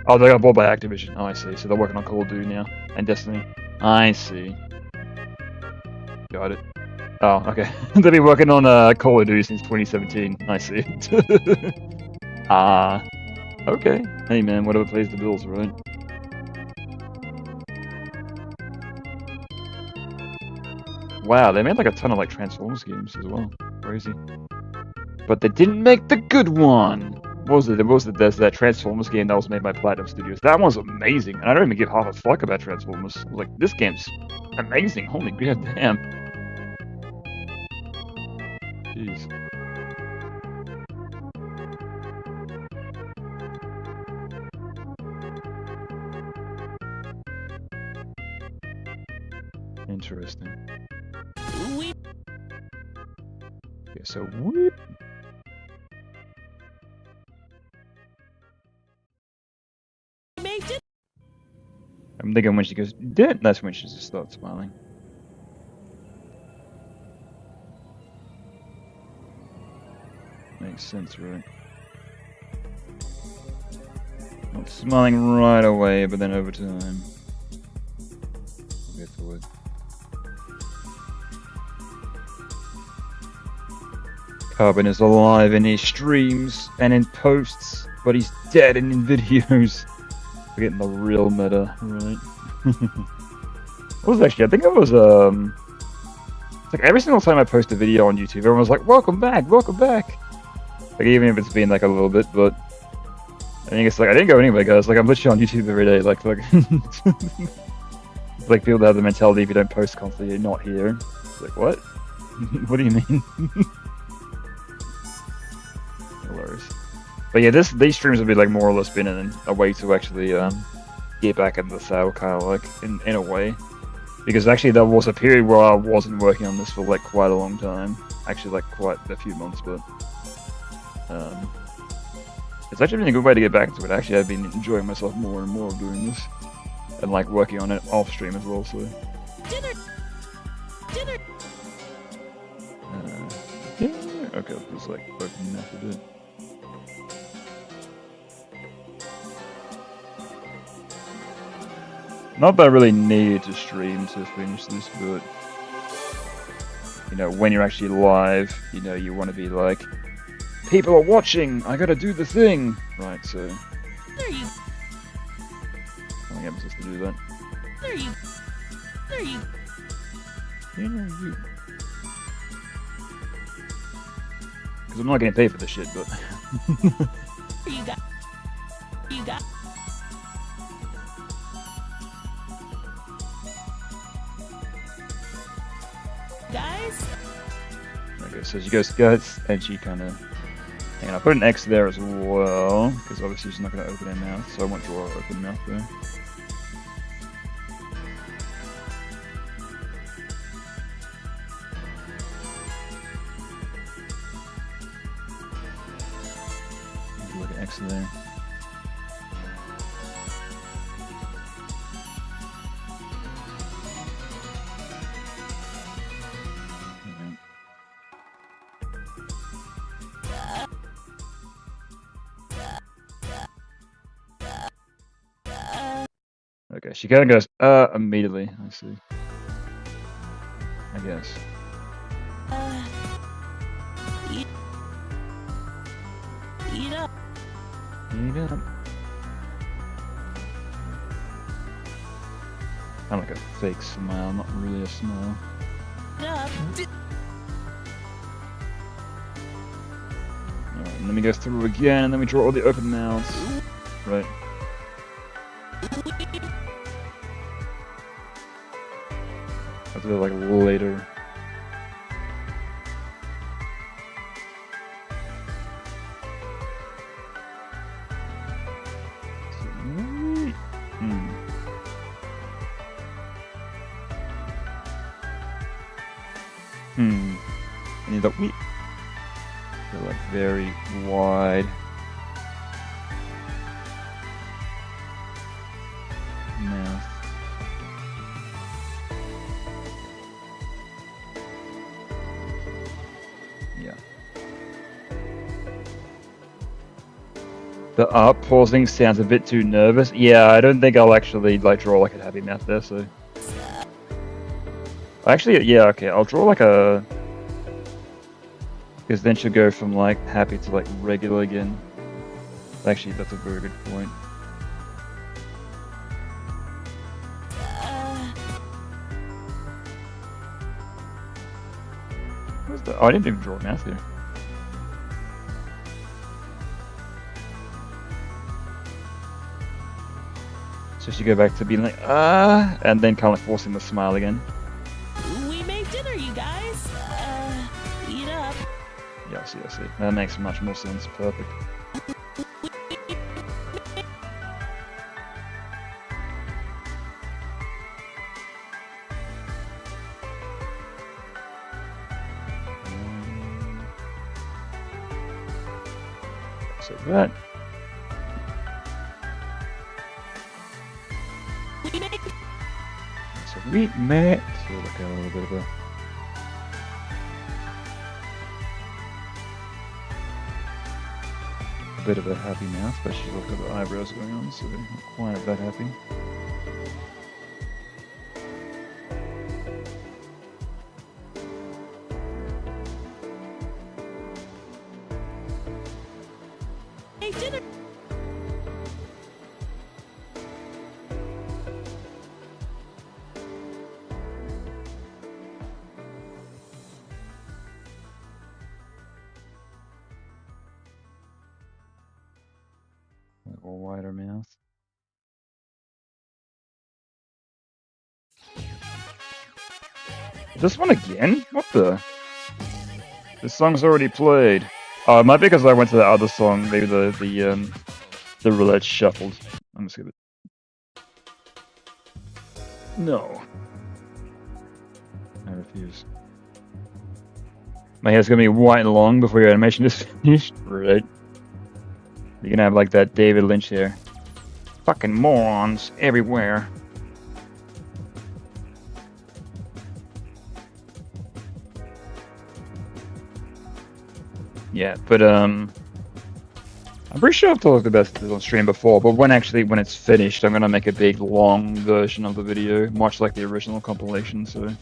Oh, they got bought by Activision. Oh, I see. So they're working on Call of Duty now and Destiny. I see. Got it. Oh, okay. They've been working on Call of Duty since 2017. I see. Okay. Hey man, whatever pays the bills, right? Wow, they made like a ton of like Transformers games as well. Crazy. But they didn't make the good one. What was it? There's that Transformers game that was made by Platinum Studios. That one's amazing, and I don't even give half a fuck about Transformers. I was like, this game's amazing. Holy goddamn. Jeez. Interesting. Okay, so whoop. I'm thinking when she goes, that's when she just starts smiling. Makes sense, right? Not smiling right away, but then over time. We'll get to it. Carbon is alive in his streams and in posts, but he's dead in videos. We're getting the real meta, right? It was actually, I think it was, it's like every single time I post a video on YouTube, everyone's like, welcome back, welcome back. Like, even if it's been like a little bit, but I think it's like, I didn't go anywhere, guys. Like, I'm literally on YouTube every day. Like it's like people that have the mentality if you don't post constantly, you're not here. It's like, what? What do you mean? Hilarious. But yeah, these streams would be like more or less been a way to actually get back in the saddle, kind of like in a way, because actually there was a period where I wasn't working on this for like quite a long time, actually like quite a few months, but it's actually been a good way to get back into it. Actually, I've been enjoying myself more and more doing this, and like working on it off stream as well. So. Dinner. Yeah. Okay, it's like working that a bit. Not that I really needed to stream to finish this, but you know, when you're actually live, you know, you want to be like, people are watching, I gotta do the thing, right? So There you. I think I'm supposed to do that. There you. You know, you. Because I'm not getting paid for this shit, but. You got. Guys. Okay, so she goes guts, and she kind of. Hang on, I put an X there as well, because obviously she's not going to open her mouth, so I went for open mouth there. Look at X there. Okay, she kind of goes, immediately. I see. I guess. you, you know. Eat up. Kind of like a fake smile, not really a smile. Up. Alright, and then we go through again, and then we draw all the open mouths. Right. I'll do it like later. I need the wheat. They're like very wide. Mouth. Yeah. The art pausing sounds a bit too nervous. Yeah, I don't think I'll actually like draw like a happy mouth there, so. Actually, yeah, okay, I'll draw like a... Because then she'll go from like happy to like regular again. Actually, that's a very good point. Where's the... Oh, I didn't even draw a mouth here. So she go back to being like, and then kind of forcing the smile again. We made dinner, you guys. Eat up. Yeah, I see, I see. That makes much more sense. Perfect. So that. We made. So we met. So like a little bit of a. Bit of a happy mouth, but she's got the eyebrows going on, so not quite that happy. Made dinner. A little wider mouth. This one again? What the? This song's already played. Oh, it might be because I went to the other song. Maybe the roulette shuffled. I'm gonna skip it. No. I refuse. My hair's gonna be white and long before your animation is finished. Right. You're gonna have like that David Lynch hair. Fucking morons everywhere. Yeah, but I'm pretty sure I've talked about this on stream before, but when it's finished, I'm gonna make a big long version of the video, much like the original compilation, so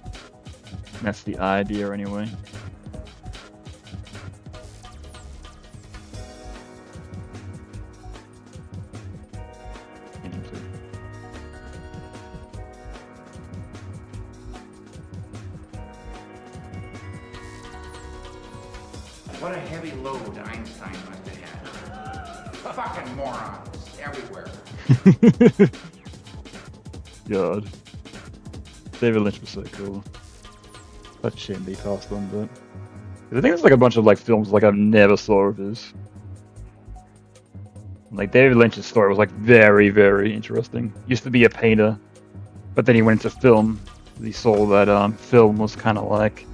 that's the idea anyway. What a heavy load Einstein must have had. Fucking morons everywhere. God. David Lynch was so cool. Such a shame he passed on, but... I think there's like a bunch of like films like I've never saw of his. Like David Lynch's story was like very, very interesting. Used to be a painter, but then he went into film. He saw that film was kind of like,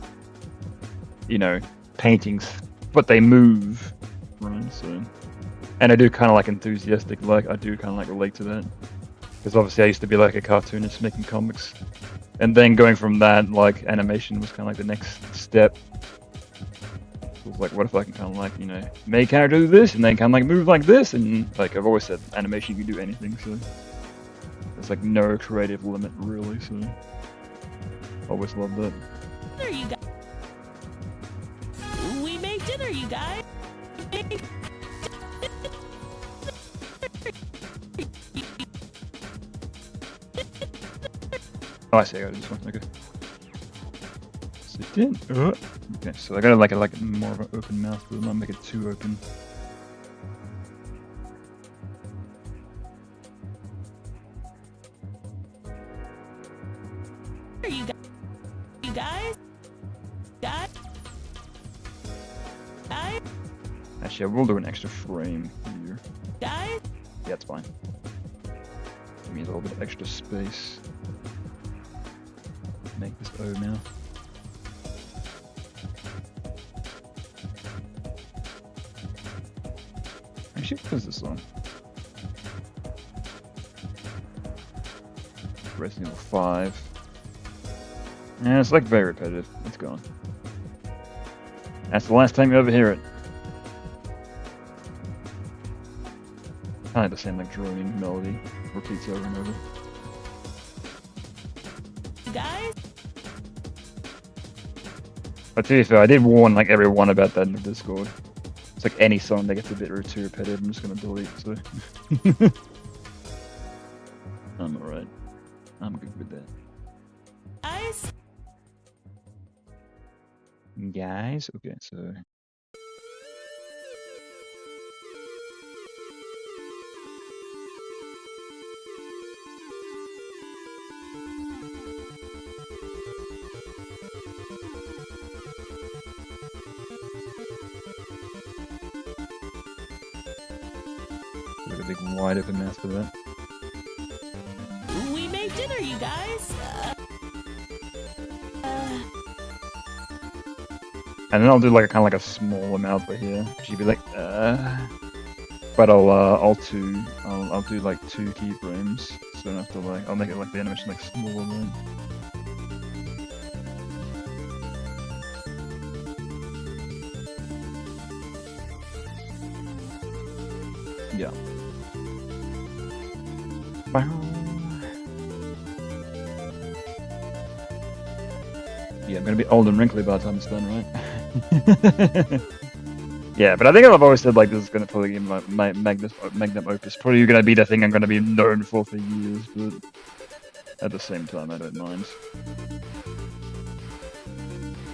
you know, paintings, but they move, right? So, and I do kind of like enthusiastic, like I do kind of like relate to that, because obviously I used to be like a cartoonist making comics, and then going from that, like animation was kind of like the next step. It was like, what if I can kind of like, you know, make character do this, and then kind of like move like this, and like I've always said, animation you can do anything, so there's like no creative limit really. So always loved that. There you go. dinner, you guys. Oh, I see. I got this one. Okay. Sit in. Okay, so I gotta like more of an open mouth, but not make it too open. You guys. Actually, I will do an extra frame here. Guys. Yeah, it's fine. Give me a little bit of extra space. Make this O now. Actually, what is this on? Resident Evil 5. Yeah, it's like very repetitive. It's gone. That's the last time you ever hear it. Kind of the same like droning melody. Repeats over and over. Guys. But to be fair, I did warn like everyone about that in the Discord. It's like any song that gets a bit too repetitive, I'm just gonna delete, so. I'm alright. I'm good with that. Guys. Guys? Okay, so. Look at a big wide open mouth for that. We made dinner, you guys. And then I'll do like a kind of like a small amount for here. She'd be like, but I'll do like 2 keyframes, so I don't have to like, I'll make it like the animation like smaller, right? Yeah. Yeah, I'm gonna be old and wrinkly by the time it's done, right? Yeah, but I think I've always said like this is gonna probably be my magnum opus. Probably gonna be the thing I'm gonna be known for years, but at the same time, I don't mind.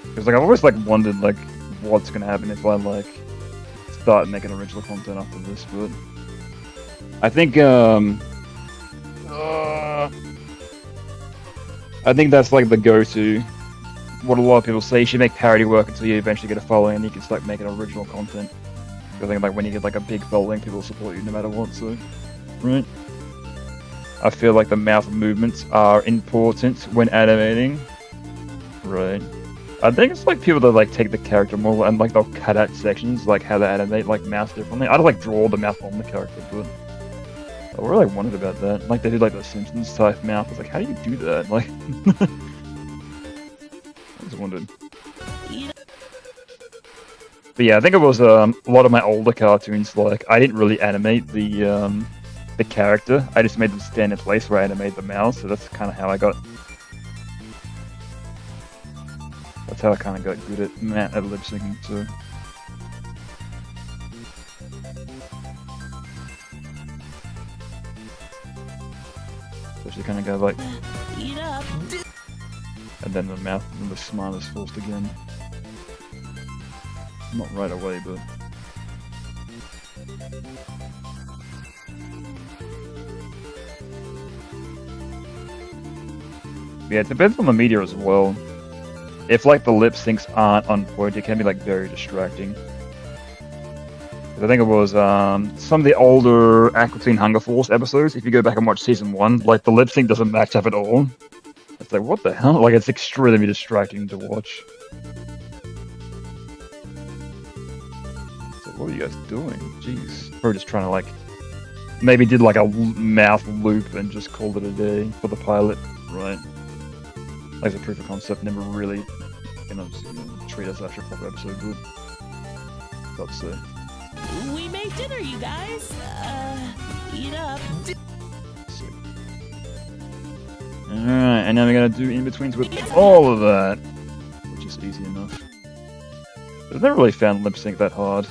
Because like I've always like wondered like what's gonna happen if I like start making original content after this, but I think I think that's like the go-to. What a lot of people say, you should make parody work until you eventually get a following and you can start making original content. I think like when you get like a big following, people will support you no matter what, so right. I feel like the mouth movements are important when animating. Right. I think it's like people that like take the character model and like they'll cut out sections like how they animate like mouth differently. I don't like draw the mouth on the character, but I really wondered about that. Like they did like the Simpsons type mouth. I was like, how do you do that? Like I just wondered. But yeah, I think it was a lot of my older cartoons. Like I didn't really animate the character. I just made them stand in place where I animated the mouth. So that's kind of how I got. That's how I kind of got good at lip syncing too. So she kind of go like. Eat up. And then the mouth and the smile is forced again. Not right away, but... Yeah, it depends on the media as well. If like the lip syncs aren't on point, it can be like very distracting. I think it was some of the older Aqua Teen Hunger Force episodes, if you go back and watch season 1, like the lip sync doesn't match up at all. It's like, what the hell? Like, it's extremely distracting to watch. So, what are you guys doing? Jeez. We're just trying to, like, maybe did, like, a mouth loop and just called it a day for the pilot, right? Like, the proof of concept never really, treat us after a proper episode good. Got to say. We made dinner, you guys. Eat up. Alright, and now we're gonna do in-betweens with all of that, which is easy enough. I've never really found lip sync that hard.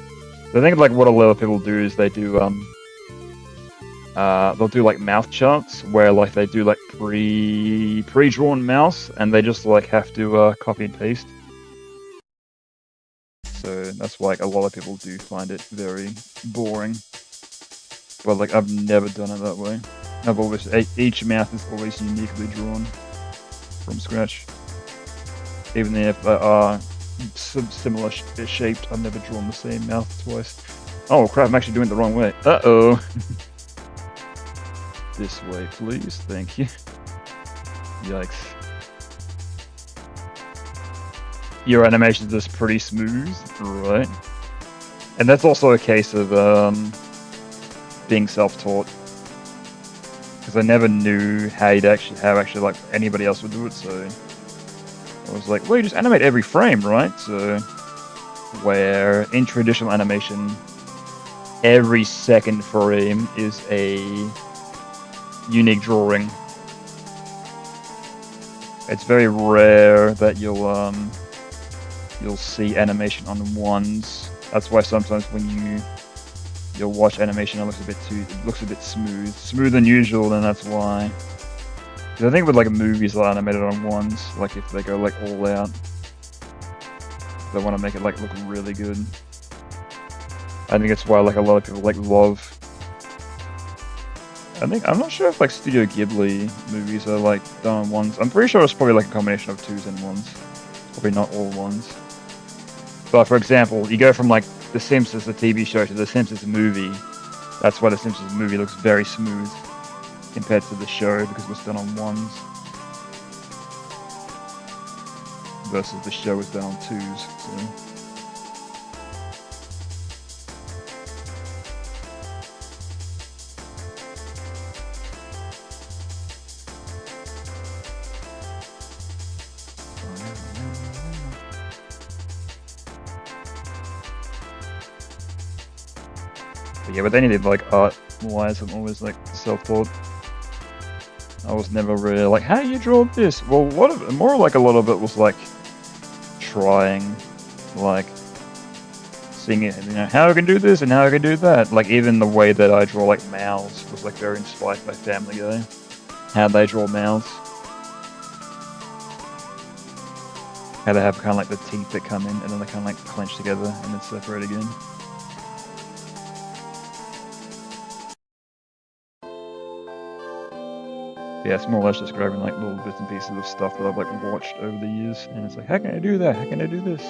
I think like what a lot of people do is they do they'll do like mouth charts where like they do like pre-drawn mouths and they just like have to copy and paste. So that's why like, a lot of people do find it very boring. But like I've never done it that way. I've always each mouth is always uniquely drawn from scratch. Even if they are similar shaped, I've never drawn the same mouth twice. Oh crap! I'm actually doing it the wrong way. Uh-oh. This way, please. Thank you. Yikes. Your animations is pretty smooth, right? And that's also a case of being self-taught, because I never knew how actually like anybody else would do it. So I was like, well, you just animate every frame, right? So where in traditional animation, every second frame is a unique drawing. It's very rare that you'll see animation on ones. That's why sometimes when you'll watch animation, it looks a bit smoother than usual, and that's why. Because I think with like movies that are animated on ones, like if they go like all out, they want to make it like look really good. I think it's why like a lot of people like love. I'm not sure if like Studio Ghibli movies are like done on ones. I'm pretty sure it's probably like a combination of twos and ones. Probably not all ones. But for example, you go from like The Simpsons, the TV show, to The Simpsons movie. That's why The Simpsons movie looks very smooth compared to the show, because it was done on ones. Versus the show was done on twos. So. But yeah, with anything like art-wise, I'm always like self-taught. I was never really like, how do you draw this? Well, more like a lot of it was like trying, like seeing it, you know, how I can do this and how I can do that. Like even the way that I draw like mouths was like very inspired by Family Guy. How they draw mouths. How they have kind of like the teeth that come in and then they kind of like clench together and then separate again. Yeah, it's more or less just grabbing like little bits and pieces of stuff that I've like watched over the years, and it's like, how can I do that? How can I do this?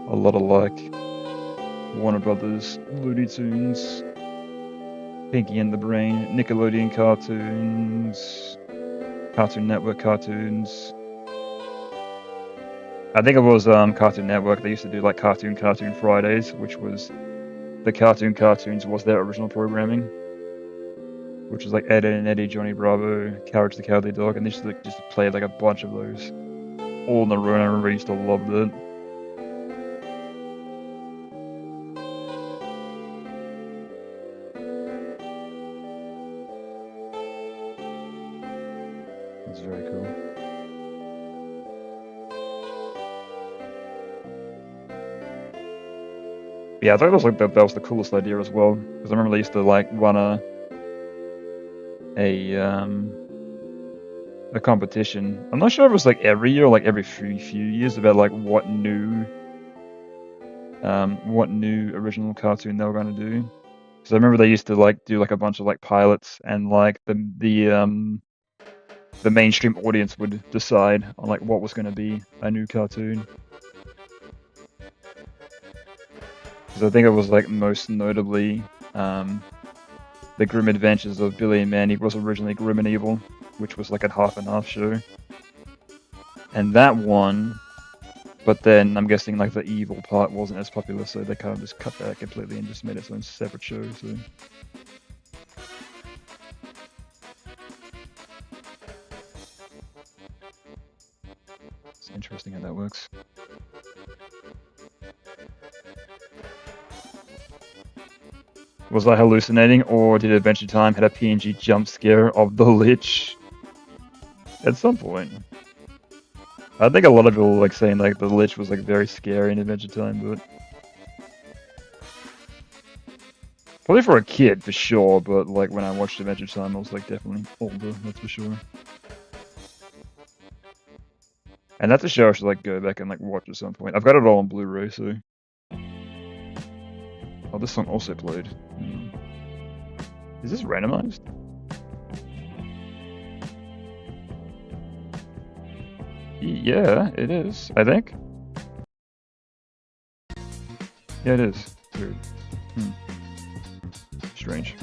A lot of like Warner Brothers, Looney Tunes, Pinky and the Brain, Nickelodeon cartoons, Cartoon Network cartoons. I think it was Cartoon Network. They used to do like Cartoon Fridays, which was the cartoons was their original programming. Which was like Ed, Edd and Eddy, Johnny Bravo, Courage the Cowardly Dog, and they used to just play like a bunch of those all in a row, and I remember I used to love it. It's very cool. Yeah, I thought it was like that was the coolest idea as well, because I remember they used to like run a competition. I'm not sure if it was like every year or like every few years about like what new original cartoon they were going to do. So I remember they used to like do like a bunch of like pilots, and like the mainstream audience would decide on like what was going to be a new cartoon. Because I think it was like most notably The Grim Adventures of Billy and Mandy was originally Grim and Evil, which was like a half and half show. And that won, but then I'm guessing like the evil part wasn't as popular, so they kind of just cut that completely and just made its own separate show. So. It's interesting how that works. Was I hallucinating, or did Adventure Time had a PNG jump scare of the Lich? At some point. I think a lot of people like saying like the Lich was like very scary in Adventure Time, but probably for a kid for sure. But like when I watched Adventure Time, I was like definitely older, that's for sure. And that's a show I should like go back and like watch at some point. I've got it all on Blu-ray, so. Oh, this song also played. Is this randomized? Yeah, it is, I think. Yeah, it is. Weird. Strange.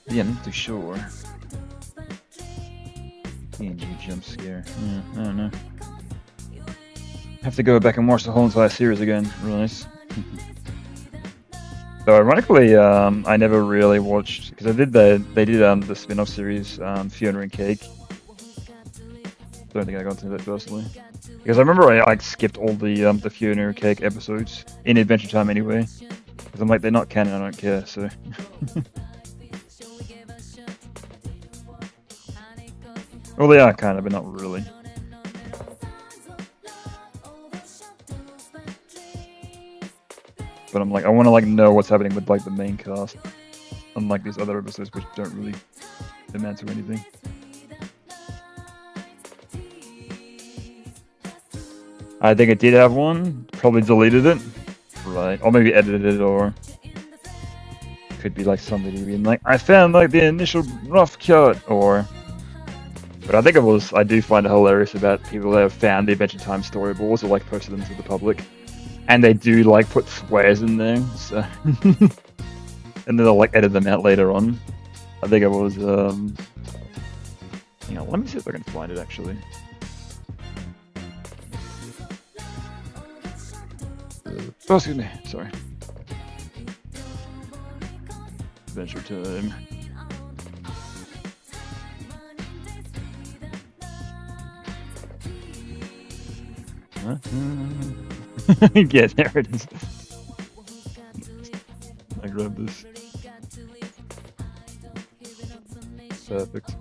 Yeah, I'm not too sure. PNG jump scare. Yeah, I don't know. Have to go back and watch the whole entire series again. Really nice. So ironically, I never really watched because they did the spin-off series, Fiona and Cake. Don't think I got into that personally because I remember I like skipped all the Fiona and Cake episodes in Adventure Time anyway. Because I'm like they're not canon, I don't care. So. Well, they are kind of, but not really. But I'm like, I want to like know what's happening with like the main cast, unlike these other episodes which don't really amount to anything. I think it did have one. Probably deleted it, right? Or maybe edited it, or could be like somebody being like, I found like the initial rough cut, or. But I think it was. I do find it hilarious about people that have found the Adventure Time storyboards or like posted them to the public. And they do like put swears in there, so and then they'll like edit them out later on. I think it was hang on, let me see if I can find it actually. Oh, excuse me, sorry. Adventure Time. Yeah, there it is. I grabbed this. Perfect.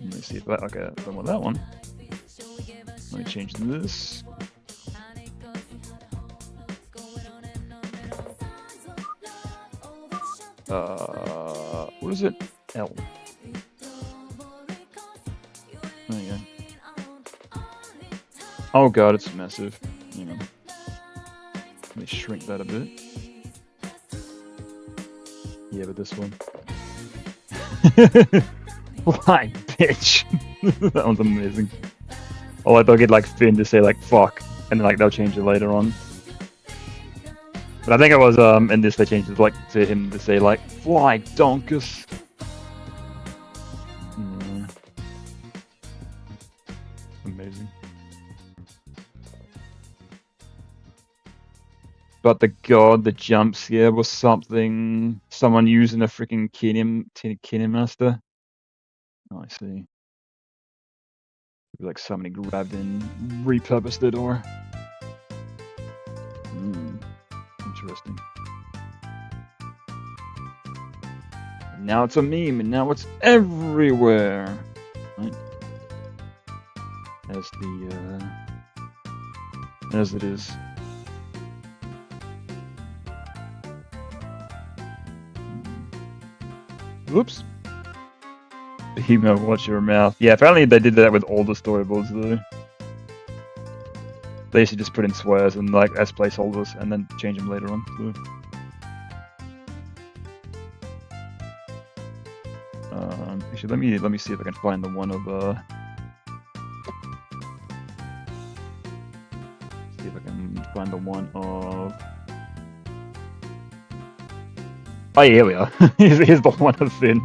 Let me see if that. Okay, I don't want that one. Let me change this. What is it? L. There you go. Oh god, it's massive. Hang on. Let me shrink that a bit. Yeah, but this one. Like, bitch. That one's amazing. Oh, like they'll get like Finn to say like fuck, and then like they'll change it later on. But I think it was in this they changed it like to him to say like fly donkus. Amazing. But the jump scare was something someone using a freaking Kinemaster. Oh, I see. Like somebody grabbed and repurposed it, or interesting. And now it's a meme, and now it's everywhere. Right? As it is. Whoops. Emo, watch your mouth. Yeah, apparently they did that with all the storyboards though. They used to just put in swears and like as placeholders and then change them later on. So. Actually, let me see if I can find the one of see if I can find the one of. Oh yeah, here we are. Here's the one of Finn.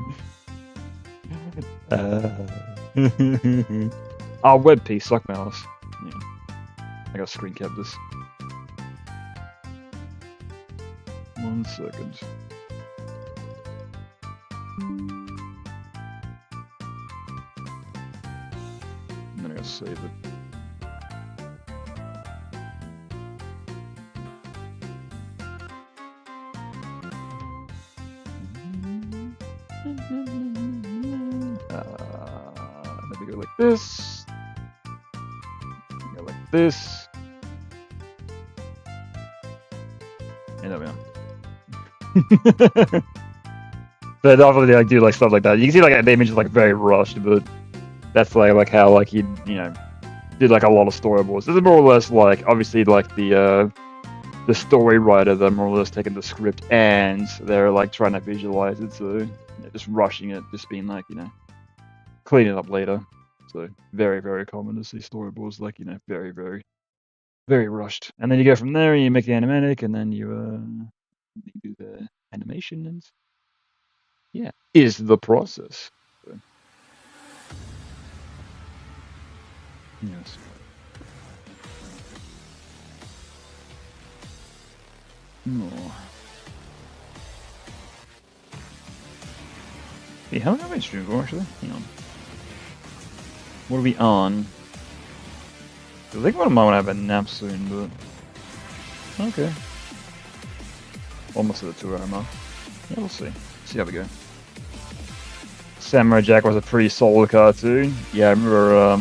Oh, web piece, suck mouse. Yeah. I gotta screen cap this. 1 second. And then I gotta save it. go like this. Go like this. And there we are. But obviously, I do like stuff like that. You can see like the image is like very rushed, but that's like how like he did like a lot of storyboards. This is more or less like obviously like the story writer, they're more or less taking the script and they're like trying to visualize it, so just rushing it, just being like clean it up later. So very, very common to see storyboards like very, very, very rushed. And then you go from there and you make the animatic, and then you do the animation, and yeah, is the process. So, yes. Oh. Hey, how long have I streamed for actually? Hang on. What are we on? I think one of mine would have a nap soon, but okay. Almost at the 2 hour mark. Yeah, we'll see. See how we go. Samurai Jack was a pretty solid cartoon. Yeah, I remember, I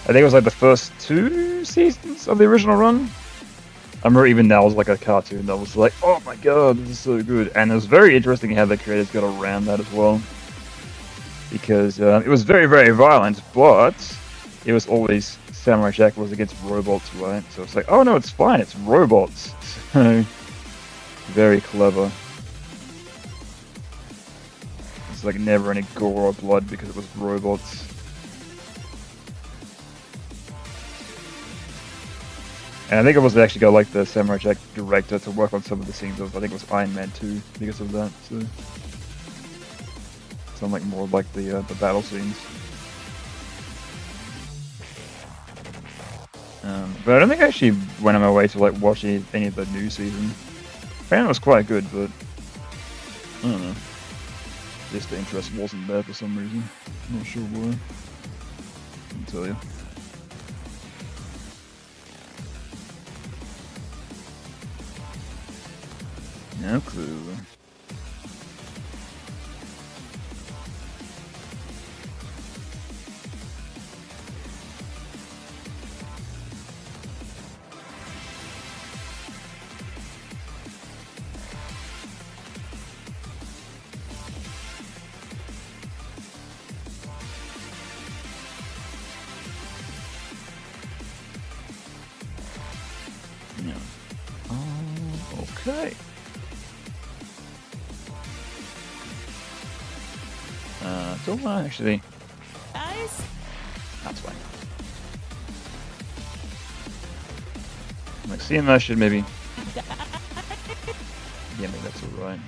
think it was like the first 2 seasons of the original run. I remember even that was like a cartoon that was like, oh my god, this is so good. And it was very interesting how the creators got around that as well. Because it was very, very violent, but it was always Samurai Jack was against robots, right? So it's like, oh no, it's fine, it's robots. So, very clever. It's like never any gore or blood because it was robots. And I think it was actually got like the Samurai Jack director to work on some of the scenes of, I think it was Iron Man 2 because of that. So some like more like the battle scenes. But I don't think I actually went on my way to like watch any of the new season. Apparently it was quite good, but I don't know. Just the interest wasn't there for some reason. Not sure why. Couldn't tell you. No clue. Yeah. Okay. Don't want to actually. Guys? That's fine. Like, CMS should maybe. Yeah, maybe that's alright.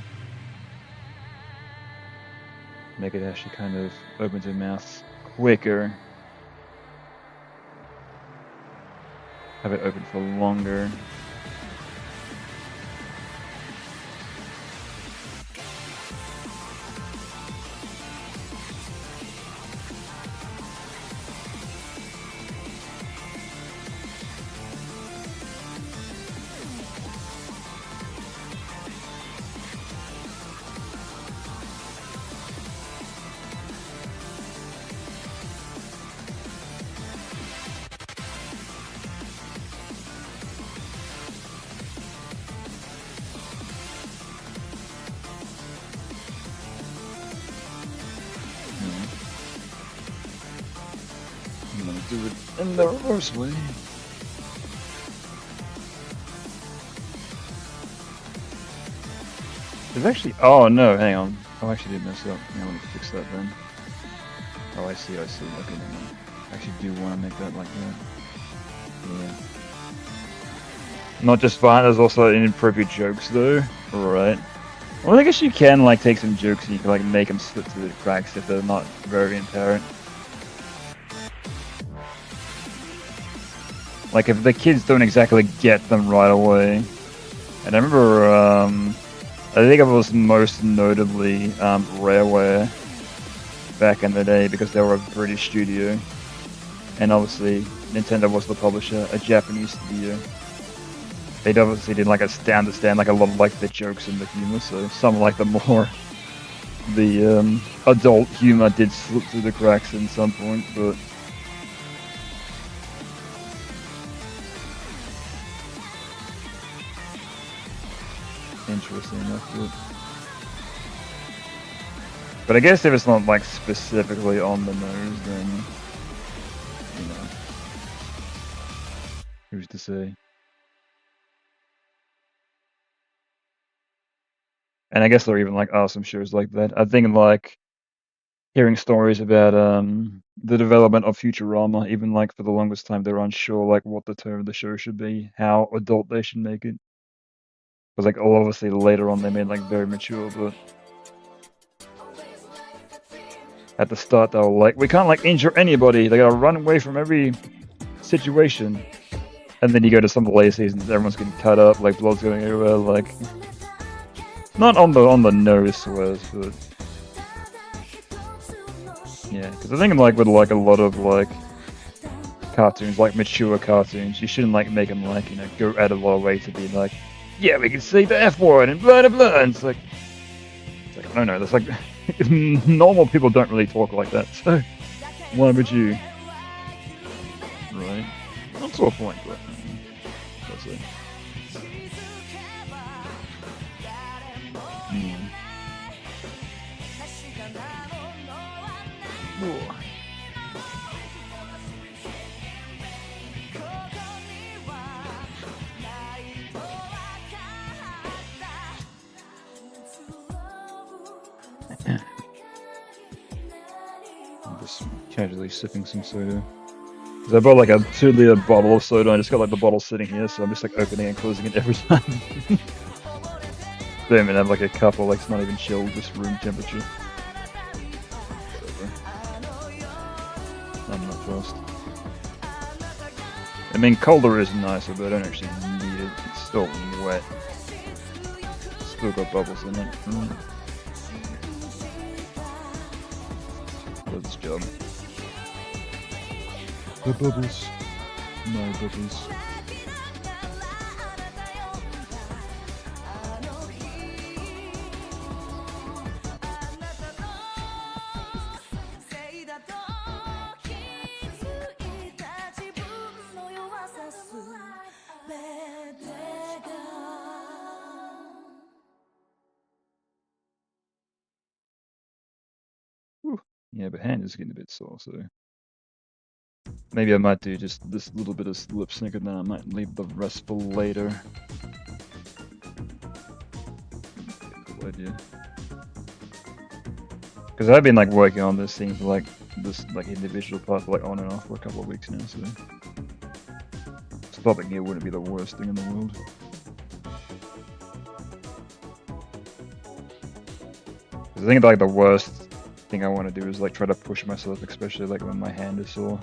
Make it actually kind of open to mouth quicker. Have it open for longer. I'm gonna do it in the reverse way. There's actually, oh no, hang on. Oh, I actually did mess up. Yeah, let me fix that then. Oh, I see. Okay, never mind. I actually do want to make that like that. Yeah. Not just fine, there's also inappropriate jokes though. Right. Well, I guess you can like take some jokes and you can like make them slip through the cracks if they're not very apparent. Like if the kids don't exactly get them right away. And I remember, I think it was most notably Rareware back in the day because they were a British studio. And obviously Nintendo was the publisher, a Japanese studio. They obviously didn't like understand like a lot of like the jokes and the humor, so some like the more the adult humor did slip through the cracks at some point, but interesting enough. But I guess if it's not like specifically on the nose, then you know, who's to say? And I guess there are even like awesome shows like that. I think like hearing stories about the development of Futurama, even like for the longest time they're unsure like what the tone of the show should be, how adult they should make it. Because like obviously later on they made like very mature, but at the start they were like, we can't like injure anybody, they gotta run away from every situation. And then you go to some of the later seasons, everyone's getting cut up, like blood's going everywhere, like not on the nose swears, but yeah, because I think like with like a lot of like cartoons, like mature cartoons, you shouldn't like make them like, you know, go out of our way to be like, yeah, we can say the F word and blah blah blah. And it's like I don't know, that's like normal people don't really talk like that. So why would you? Right? Not to a point, but that's it. Ooh. I'm just casually sipping some soda. Cause I bought like a 2-liter bottle of soda. I just got like the bottle sitting here, so I'm just like opening and closing it every time. Don't even have like a cup or like it's not even chilled, just room temperature. I'm not fast. I mean, colder is nicer, but I don't actually need it. It's still wet. Still got bubbles in it. Does its job. The bubbles. My bubbles. Yeah, but hand is getting a bit sore, so maybe I might do just this little bit of lip sync and then I might leave the rest for later. Cool idea. Because I've been like working on this thing for like this like individual part for like on and off for a couple of weeks now, so stopping here wouldn't be the worst thing in the world. Because I think like the worst thing I want to do is like try to push myself, especially like when my hand is sore.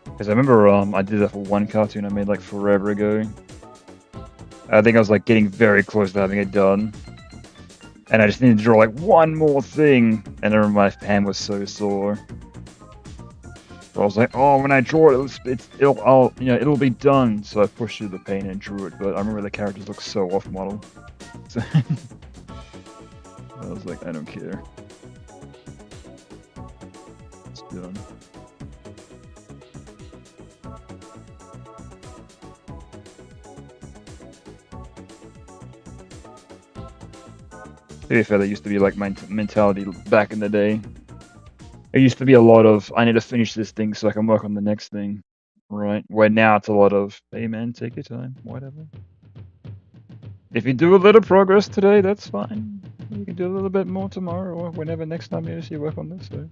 Because I remember I did that for one cartoon I made like forever ago. I think I was like getting very close to having it done, and I just needed to draw like one more thing, and I remember my hand was so sore. So I was like, oh, when I draw it, it'll be done. So I pushed through the pain and drew it, but I remember the characters look so off model. So I was like, I don't care. Done. To be fair, that used to be like my mentality back in the day. It used to be a lot of, I need to finish this thing so I can work on the next thing, right? Where now it's a lot of, hey man, take your time, whatever. If you do a little progress today, that's fine. You can do a little bit more tomorrow or whenever next time you work on this. So.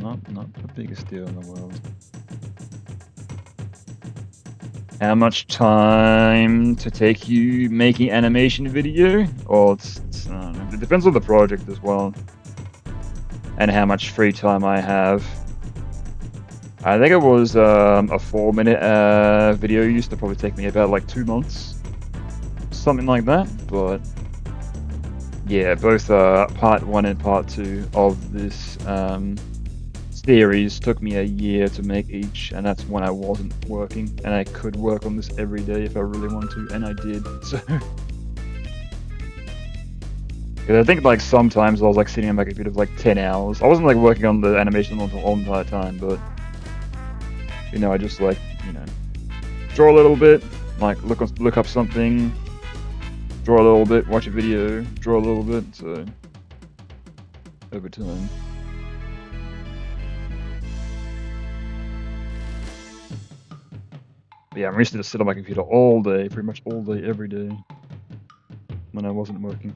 Not the biggest deal in the world. How much time to take you making animation video? Or it's I don't know. It depends on the project as well. And how much free time I have. I think it was a 4-minute video used to probably take me about like 2 months. Something like that, but yeah, both part 1 and part 2 of this theories took me a year to make each, and that's when I wasn't working, and I could work on this every day if I really wanted to, and I did. So, 'cause I think like sometimes I was like sitting on my computer for like 10 hours. I wasn't like working on the animation the whole entire time, but you know, I just like, you know, draw a little bit, like look up something, draw a little bit, watch a video, draw a little bit, so over time. But yeah, I'm used to just sit on my computer all day, pretty much all day, every day, when I wasn't working.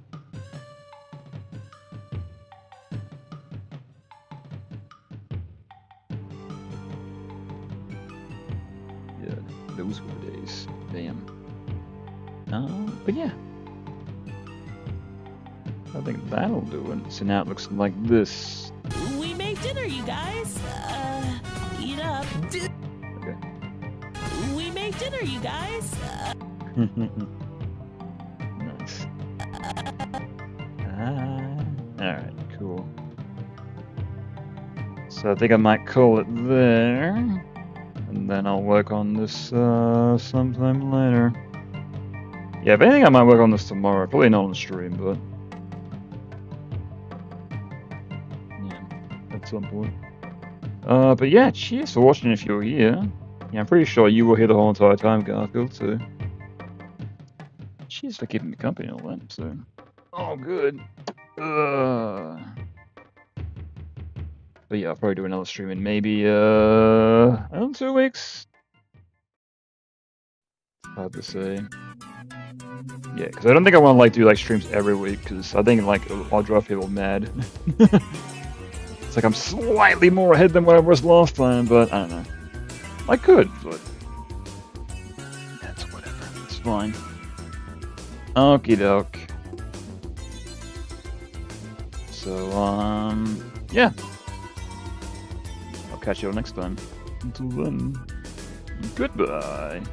Yeah, those were the days. Damn. But yeah. I think that'll do it. So now it looks like this. We made dinner, you guys. Eat up. Okay. We made dinner, you guys. Nice. Alright, cool. So I think I might call it there. And then I'll work on this sometime later. Yeah, if anything I might work on this tomorrow. Probably not on stream, but yeah, at some point. But yeah, cheers for watching if you're here. Yeah, I'm pretty sure you were here the whole entire time, Garfield, so cheers for keeping me company and all that, so oh good. But yeah, I'll probably do another stream in maybe in 2 weeks. Hard to say. Yeah, because I don't think I want to like do like streams every week, because I think like I'll drive people mad. It's like I'm slightly more ahead than what I was last time, but I don't know. I could, but that's whatever. It's fine. Okie doke. So yeah. I'll catch you all next time. Until then, goodbye.